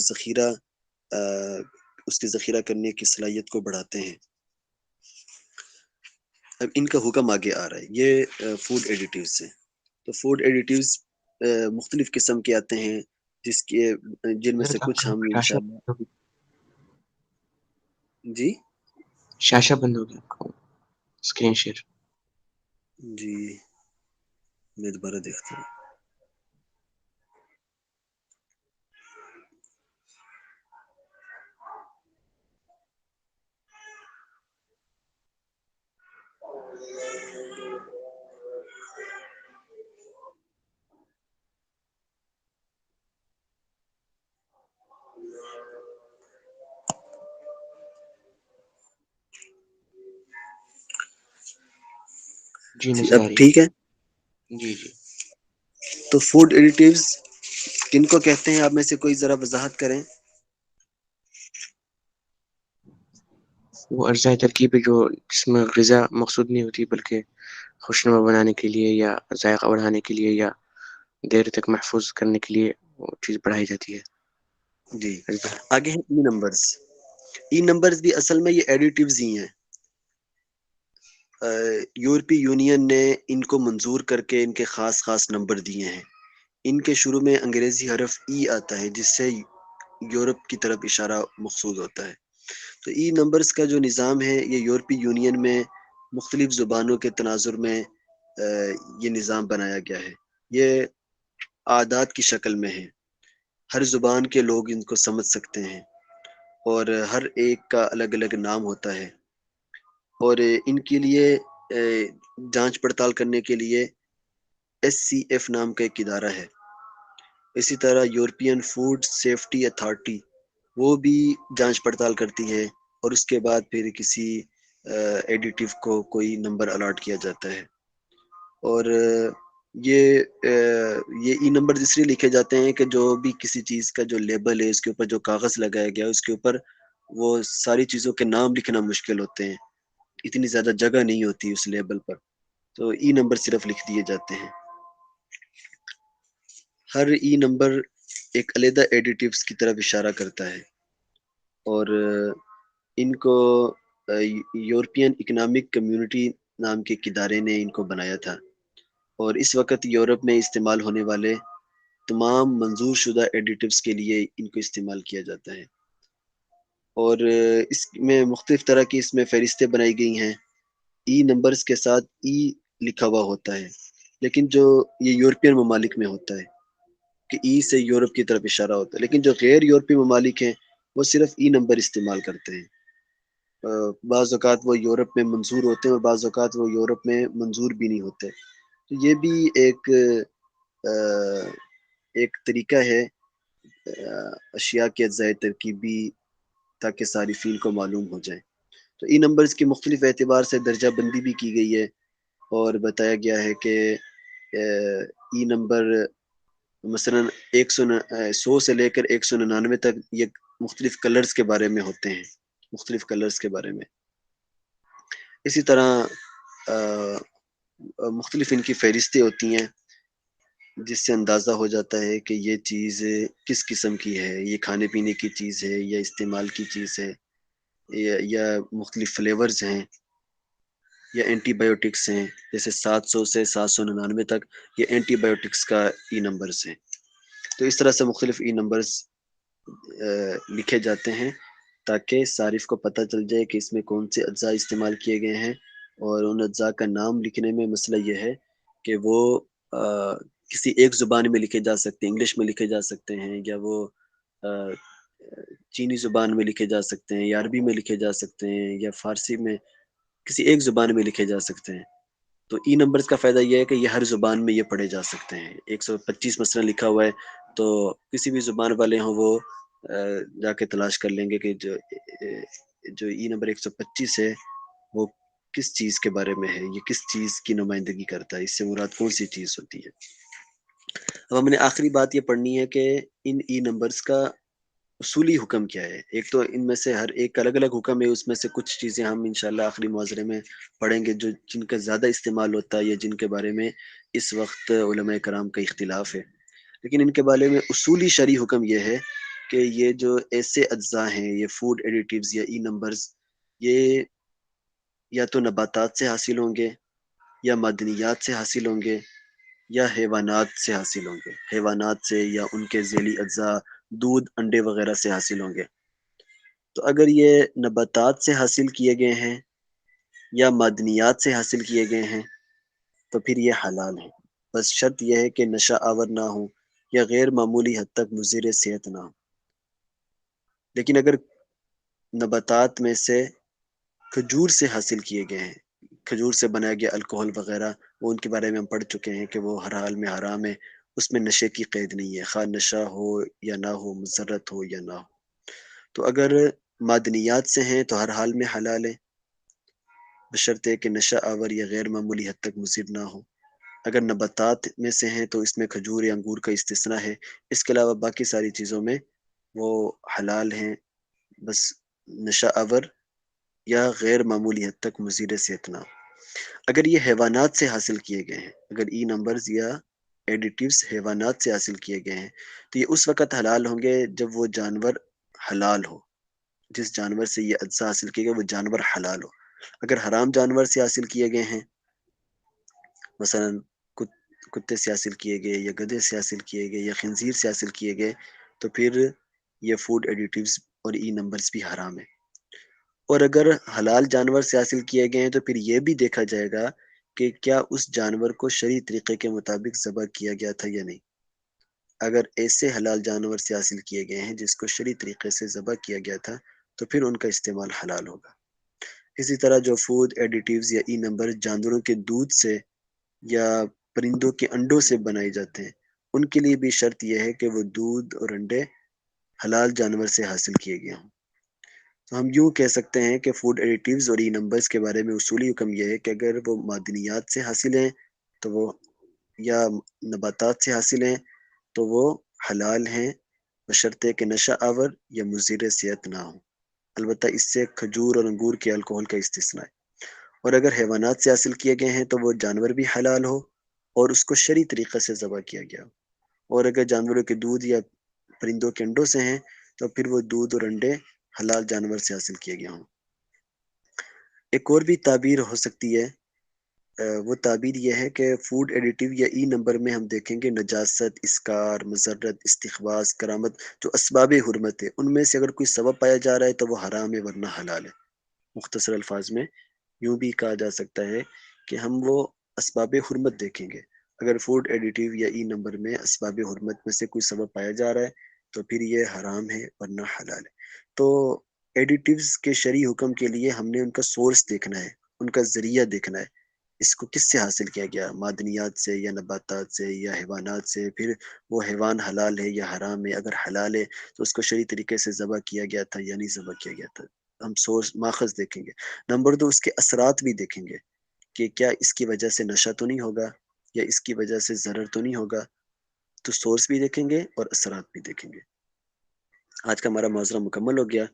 اس کے ذخیرہ کرنے کی صلاحیت کو بڑھاتے ہیں۔ اب ان کا حکم آگے آ رہا ہے، یہ فوڈ ایڈیٹیوز سے۔ تو فوڈ ایڈیٹیوز مختلف قسم کے آتے ہیں، جن میں سے حضرت آپ کچھ کا ہم شاشہ انشاءاللہ جی شاشہ بند ہو گیا آپ کا اسکرین شیئر۔ جی میں دوبارہ دیکھتا ہوں۔ جی نظر اب آ رہی ٹھیک ہے۔ ہے، جی جی۔ تو فوڈ ایڈیٹیوز کن کو کہتے ہیں؟ آپ میں سے کوئی ذرا وضاحت کریں۔ وہ اجزاء ترکیب ہے جو جس میں غذا مقصود نہیں ہوتی بلکہ خوشنما بنانے کے لیے یا ذائقہ بڑھانے کے لیے یا دیر تک محفوظ کرنے کے لیے وہ چیز بڑھائی جاتی ہے۔ جی آگے ہیں ای نمبرز۔ ای نمبرز بھی اصل میں یہ ایڈیٹیوز ہی ہیں۔ یورپی یونین نے ان کو منظور کر کے ان کے خاص خاص نمبر دیے ہیں۔ ان کے شروع میں انگریزی حرف ای آتا ہے جس سے یورپ کی طرف اشارہ مقصود ہوتا ہے۔ تو ای نمبرز کا جو نظام ہے یہ یورپی یونین میں مختلف زبانوں کے تناظر میں یہ نظام بنایا گیا ہے۔ یہ اعداد کی شکل میں ہے، ہر زبان کے لوگ ان کو سمجھ سکتے ہیں، اور ہر ایک کا الگ الگ نام ہوتا ہے، اور ان کے لیے جانچ پڑتال کرنے کے لیے SCF نام کا ایک ادارہ ہے۔ اسی طرح یورپین فوڈ سیفٹی اتھارٹی وہ بھی جانچ پڑتال کرتی ہے، اور اس کے بعد پھر کسی ایڈیٹیو کو کوئی نمبر الاٹ کیا جاتا ہے۔ اور یہ ای نمبر اس لیے لکھے جاتے ہیں کہ جو بھی کسی چیز کا جو لیبل ہے، اس کے اوپر جو کاغذ لگایا گیا ہے، اس کے اوپر وہ ساری چیزوں کے نام لکھنا مشکل ہوتے ہیں، اتنی زیادہ جگہ نہیں ہوتی اس لیبل پر، تو ای نمبر صرف لکھ دیے جاتے ہیں۔ ہر ای نمبر ایک علیحدہ ایڈیٹیوز کی طرف اشارہ کرتا ہے، اور ان کو یورپین اکنامک کمیونٹی نام کے ایک ادارے نے ان کو بنایا تھا، اور اس وقت یورپ میں استعمال ہونے والے تمام منظور شدہ ایڈیٹیوز کے لیے ان کو استعمال کیا جاتا ہے۔ اور اس میں مختلف طرح کی اس میں فہرستیں بنائی گئی ہیں۔ ای نمبرز کے ساتھ ای لکھا ہوا ہوتا ہے، لیکن جو یہ یورپین ممالک میں ہوتا ہے کہ ای سے یورپ کی طرف اشارہ ہوتا ہے، لیکن جو غیر یورپی ممالک ہیں وہ صرف ای نمبر استعمال کرتے ہیں۔ بعض اوقات وہ یورپ میں منظور ہوتے ہیں اور بعض اوقات وہ یورپ میں منظور بھی نہیں ہوتے۔ تو یہ بھی ایک طریقہ ہے اشیاء کے اجزاء ترکیبی تاکہ صارفین کو معلوم ہو جائے۔ تو ای نمبرز کی مختلف اعتبار سے درجہ بندی بھی کی گئی ہے، اور بتایا گیا ہے کہ ای نمبر مثلا 100 سے لے کر 199 تک یہ مختلف کلرز کے بارے میں ہوتے ہیں، مختلف کلرز کے بارے میں۔ اسی طرح مختلف ان کی فہرستیں ہوتی ہیں جس سے اندازہ ہو جاتا ہے کہ یہ چیز کس قسم کی ہے، یہ کھانے پینے کی چیز ہے یا استعمال کی چیز ہے، یا مختلف فلیورز ہیں یا اینٹی بایوٹکس ہیں، جیسے 700 سے 799 تک یہ اینٹی بایوٹکس کا ای نمبرز ہیں۔ تو اس طرح سے مختلف ای نمبرز لکھے جاتے ہیں تاکہ صارف کو پتہ چل جائے کہ اس میں کون سے اجزاء استعمال کیے گئے ہیں، اور ان اجزاء کا نام لکھنے میں مسئلہ یہ ہے کہ وہ کسی ایک زبان میں لکھے جا سکتے ہیں، انگلش میں لکھے جا سکتے ہیں، یا وہ چینی زبان میں لکھے جا سکتے ہیں، یا عربی میں لکھے جا سکتے ہیں، یا فارسی میں، کسی ایک زبان میں لکھے جا سکتے ہیں۔ تو ای نمبرز کا فائدہ یہ ہے کہ یہ ہر زبان میں یہ پڑھے جا سکتے ہیں. 125 مثلا لکھا ہوا ہے تو کسی بھی زبان والے ہوں وہ جا کے تلاش کر لیں گے کہ جو ای نمبر 125 ہے وہ کس چیز کے بارے میں ہے, یہ کس چیز کی نمائندگی کرتا ہے, اس سے مراد کون سی چیز ہوتی ہے. اب ہم نے آخری بات یہ پڑھنی ہے کہ ان ای نمبرز کا اصولی حکم کیا ہے. ایک تو ان میں سے ہر ایک الگ الگ حکم ہے, اس میں سے کچھ چیزیں ہم انشاءاللہ آخری محاضرے میں پڑھیں گے جن کا زیادہ استعمال ہوتا ہے یا جن کے بارے میں اس وقت علماء کرام کا اختلاف ہے. لیکن ان کے بارے میں اصولی شرعی حکم یہ ہے کہ یہ جو ایسے اجزاء ہیں, یہ فوڈ ایڈیٹیوز یا ای نمبرز, یہ یا تو نباتات سے حاصل ہوں گے یا معدنیات سے حاصل ہوں گے یا حیوانات سے حاصل ہوں گے. حیوانات سے یا ان کے ذیلی اجزاء دودھ انڈے وغیرہ سے حاصل ہوں گے. تو اگر یہ نباتات سے حاصل کیے گئے ہیں یا معدنیات سے حاصل کیے گئے ہیں تو پھر یہ حلال ہے, بس شرط یہ ہے کہ نشہ آور نہ ہو یا غیر معمولی حد تک مضر صحت نہ ہو. لیکن اگر نباتات میں سے کھجور سے حاصل کیے گئے ہیں, کھجور سے بنایا گیا الکحل وغیرہ, وہ ان کے بارے میں ہم پڑھ چکے ہیں کہ وہ ہر حال میں حرام ہے, اس میں نشے کی قید نہیں ہے, خواہ نشہ ہو یا نہ ہو, مسرت ہو یا نہ ہو. تو اگر معدنیات سے ہیں تو ہر حال میں حلال ہے بشرطے کہ نشہ آور یا غیر معمولی حد تک مضر نہ ہو. اگر نباتات میں سے ہیں تو اس میں کھجور یا انگور کا استثناء ہے, اس کے علاوہ باقی ساری چیزوں میں وہ حلال ہیں, بس نشہ آور یا غیر معمولی حد تک مضر صحت نہ ہو. اگر یہ حیوانات سے حاصل کیے گئے ہیں, اگر ای نمبرز یا ایڈیٹیوز حیوانات سے حاصل کیے گئے ہیں تو یہ اس وقت حلال ہوں گے جب وہ جانور حلال ہو, جس جانور سے یہ اجزاء حاصل کیے گئے وہ جانور حلال ہو. اگر حرام جانور سے حاصل کیے گئے ہیں, مثلا کتے سے حاصل کیے گئے یا گدھے سے حاصل کیے گئے یا خنزیر سے حاصل کیے گئے تو پھر یہ فوڈ ایڈیٹیوز اور ای نمبرز بھی حرام ہیں. اور اگر حلال جانور سے حاصل کیے گئے ہیں تو پھر یہ بھی دیکھا جائے گا کہ کیا اس جانور کو شرعی طریقے کے مطابق ذبح کیا گیا تھا یا نہیں. اگر ایسے حلال جانور سے حاصل کیے گئے ہیں جس کو شرعی طریقے سے ذبح کیا گیا تھا تو پھر ان کا استعمال حلال ہوگا. اسی طرح جو فوڈ ایڈیٹیوز یا ای نمبر جانوروں کے دودھ سے یا پرندوں کے انڈوں سے بنائے جاتے ہیں, ان کے لیے بھی شرط یہ ہے کہ وہ دودھ اور انڈے حلال جانور سے حاصل کیے گئے ہوں. تو ہم یوں کہہ سکتے ہیں کہ فوڈ ایڈیٹیوز اور ای نمبرز کے بارے میں اصولی حکم یہ ہے کہ اگر وہ معدنیات سے حاصل ہیں تو وہ یا نباتات سے حاصل ہیں تو وہ حلال ہیں بشرطے کہ نشہ آور یا مضر صحت نہ ہو. البتہ اس سے کھجور اور انگور کے الکحل کا استثناء ہے. اور اگر حیوانات سے حاصل کیے گئے ہیں تو وہ جانور بھی حلال ہو اور اس کو شرعی طریقے سے ذبح کیا گیا ہو. اور اگر جانوروں کے دودھ یا پرندوں کے انڈوں سے ہیں تو پھر وہ دودھ اور انڈے حلال جانور سے حاصل کیے گئے ہوں. ایک اور بھی تعبیر ہو سکتی ہے, وہ تعبیر یہ ہے کہ فوڈ ایڈیٹیو یا ای نمبر میں ہم دیکھیں گے نجاست, اسکار, مضرت, استخباث, کرامت, جو اسباب حرمت ہے ان میں سے اگر کوئی سبب پایا جا رہا ہے تو وہ حرام ہے ورنہ حلال ہے. مختصر الفاظ میں یوں بھی کہا جا سکتا ہے کہ ہم وہ اسباب حرمت دیکھیں گے. اگر فوڈ ایڈیٹیو یا ای نمبر میں اسباب حرمت میں سے کوئی سبب پایا جا رہا ہے تو پھر یہ حرام ہے ورنہ حلال ہے. تو ایڈیٹیوز کے شرعی حکم کے لیے ہم نے ان کا سورس دیکھنا ہے, ان کا ذریعہ دیکھنا ہے, اس کو کس سے حاصل کیا گیا, معدنیات سے یا نباتات سے یا حیوانات سے, پھر وہ حیوان حلال ہے یا حرام ہے, اگر حلال ہے تو اس کو شرعی طریقے سے ذبح کیا گیا تھا یا نہیں ذبح کیا گیا تھا. ہم سورس ماخذ دیکھیں گے. نمبر 2 اس کے اثرات بھی دیکھیں گے کہ کیا اس کی وجہ سے نشہ تو نہیں ہوگا یا اس کی وجہ سے ضرر تو نہیں ہوگا. تو سورس بھی دیکھیں گے اور اثرات بھی دیکھیں گے. آج کا ہمارا محاضرہ مکمل ہو گیا.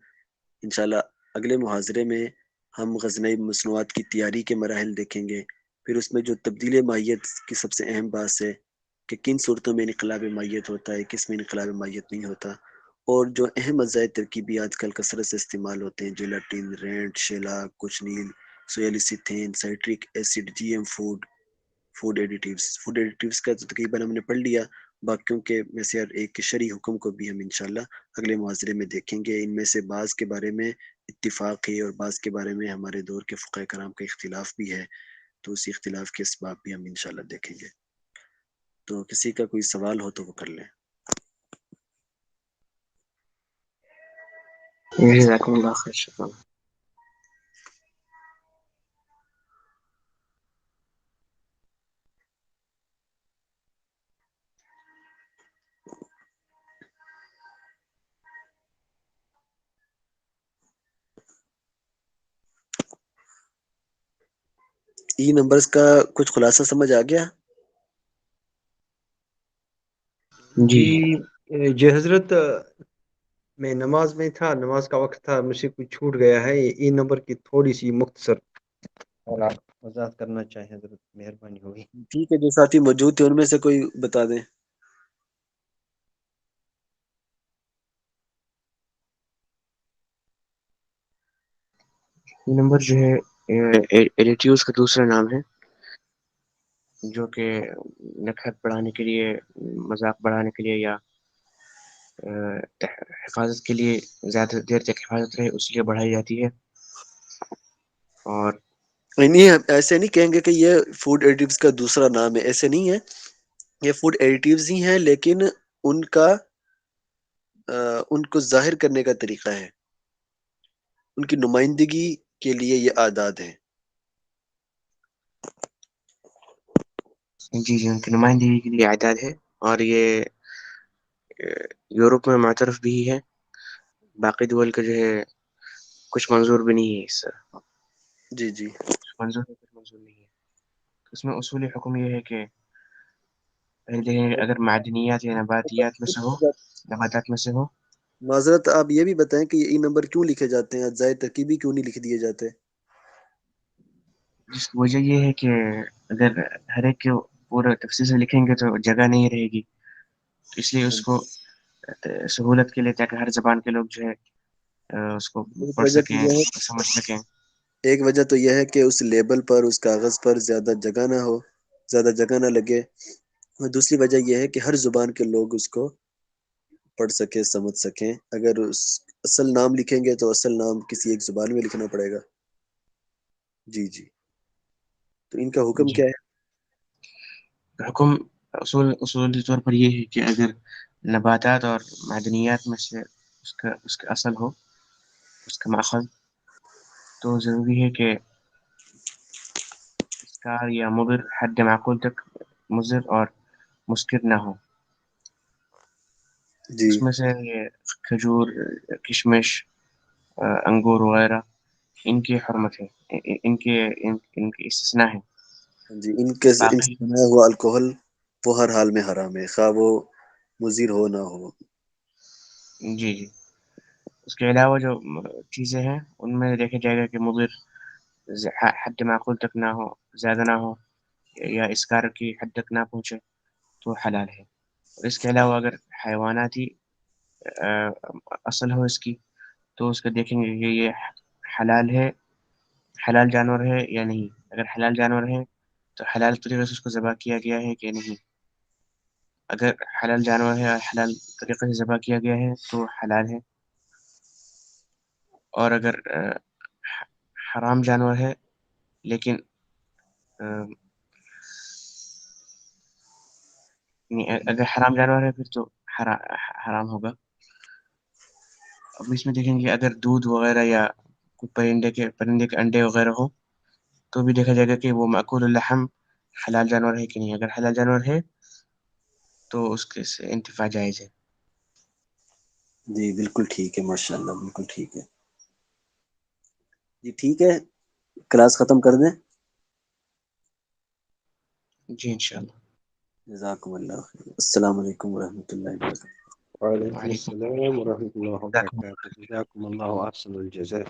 انشاءاللہ اگلے محاضرے میں ہم غذائی مصنوعات کی تیاری کے مراحل دیکھیں گے. پھر اس میں جو تبدیل ماہیت کی سب سے اہم بات ہے کہ کن صورتوں میں انقلاب ماہیت ہوتا ہے, کس میں انقلاب ماہیت نہیں ہوتا, اور جو اہم اجزاء ترکیبی آج کل کثرت سے استعمال ہوتے ہیں, gelatin, rennet, shellac, cochineal, soy lecithin, citric acid, G M food additives کا تقریباً ہم نے پڑھ لیا. باقیوں کے میں سے ہر ایک کے شرعی حکم کو بھی ہم انشاءاللہ اگلے محاضرے میں دیکھیں گے. ان میں سے بعض کے بارے میں اتفاق ہے اور بعض کے بارے میں ہمارے دور کے فقہ کرام کا اختلاف بھی ہے, تو اسی اختلاف کے اسباب بھی ہم انشاءاللہ دیکھیں گے. تو کسی کا کوئی سوال ہو تو وہ کر لیں. جزاکم اللہ خیر, شکرا. ای نمبرز کا کچھ خلاصہ سمجھ آ گیا؟ جی حضرت، میں نماز میں تھا، نماز کا وقت تھا، مجھ سے کچھ چھوٹ گیا ہے. ای نمبر کی تھوڑی سی مختصر وضاحت کرنا چاہیں حضرت، مہربانی ہوگی. ٹھیک ہے، جو ساتھی موجود تھے ان میں سے کوئی بتا دیں. یہ نمبر جو ہے ایڈیٹیوز کا دوسرا نام ہے، جو کہ نکحت بڑھانے کے لیے، مذاق بڑھانے کے لیے، یا حفاظت کے لیے، زیادہ دیر تک حفاظت رہے اس لیے بڑھائی جاتی ہے. اور نہیں، ایسے نہیں کہیں گے کہ یہ فوڈ ایڈیٹیوز کا دوسرا نام ہے، ایسے نہیں ہے. یہ فوڈ ایڈیٹیوز ہی ہیں، لیکن ان کو ظاہر کرنے کا طریقہ ہے، ان کی نمائندگی کے لیے یہ اعداد ہیں. جی ان کی نمائندگی کے لیے اعداد ہے، اور یہ یورپ میں معترف بھی ہے. باقی دول کا جو ہے کچھ منظور بھی نہیں ہے اس سے. جی کچھ منظور نہیں ہے. اس میں اصول حکم یہ ہے کہ اگر معدنیات یا نباتیات میں سے ہو، نباتات میں سے ہو. معذرت، آپ یہ بھی بتائیں کہ یہ نمبر کیوں لکھے جاتے ہیں، اجزائے ترکیبی کیوں نہیں لکھ دیے جاتے؟ جس کی وجہ یہ ہے کہ اگر ہر ایک کو پورا تفصیل سے لکھیں گے تو جگہ نہیں رہے گی، تو اس لیے اس کو سہولت کے لیے، تاکہ ہر زبان کے لوگ جو ہے اس کو ایک پڑھ وجہ تو سکیں، یہ ہے سمجھ سکیں. ایک وجہ تو یہ ہے کہ اس لیبل پر، اس کاغذ پر زیادہ جگہ نہ ہو، زیادہ جگہ نہ لگے. اور دوسری وجہ یہ ہے کہ ہر زبان کے لوگ اس کو پڑھ سکیں، سمجھ سکیں. اگر اصل نام لکھیں گے تو اصل نام کسی ایک زبان میں لکھنا پڑے گا. جی تو ان کا حکم جی کیا ہے؟ حکم اصولی طور پر یہ ہے کہ اگر نباتات اور معدنیات میں سے اس کا اصل ہو، اس کا ماخذ، تو ضروری ہے کہ اسکار یا مضر حد معقول تک مضر اور مسکر نہ ہو. جی اس میں سے یہ کھجور، کشمش، انگور وغیرہ، ان کی حرمت ہے، ان کے استثناء ہے. جی، ان سے باقی بنایا ہوا الکوہل وہ ہر حال میں حرام ہے، خواہ وہ مضر ہو نہ ہو. جی اس کے علاوہ جو چیزیں ہیں ان میں دیکھا جائے گا کہ مضر حد معقول تک نہ ہو، زیادہ نہ ہو، یا اسکار کی حد تک نہ پہنچے تو حلال ہے. اور اس کے علاوہ اگر حیواناتی اصل ہو اس کی، تو اس کا دیکھیں گے کہ یہ حلال ہے، حلال جانور ہے یا نہیں. اگر حلال جانور ہے تو حلال طریقے سے اس کو ذبح کیا گیا ہے کہ نہیں. اگر حلال جانور ہے اور حلال طریقے سے ذبح کیا گیا ہے تو حلال ہے. اور اگر حرام جانور ہے لیکن اگر حرام جانور ہے پھر تو حرام ہوگا. اب اس میں دیکھیں گے اگر دودھ وغیرہ یا کوئی پرندے کے انڈے وغیرہ ہو تو بھی دیکھا جائے گا کہ وہ مأکول اللحم حلال جانور ہے کہ نہیں. اگر حلال جانور ہے تو اس کے سے انتفاع جائز ہے. جی بالکل ٹھیک ہے، ماشاء اللہ، بالکل ٹھیک ہے. جی ٹھیک ہے، کلاس ختم کر دیں. جی انشاءاللہ. جزاکم اللہ خیر. السلام علیکم ورحمۃ اللہ وبرکاتہ. وعلیکم وعلیکم السلام ورحمۃ اللہ السلام. وبرکاتہ. جزاکم اللہ احسن الجزاء.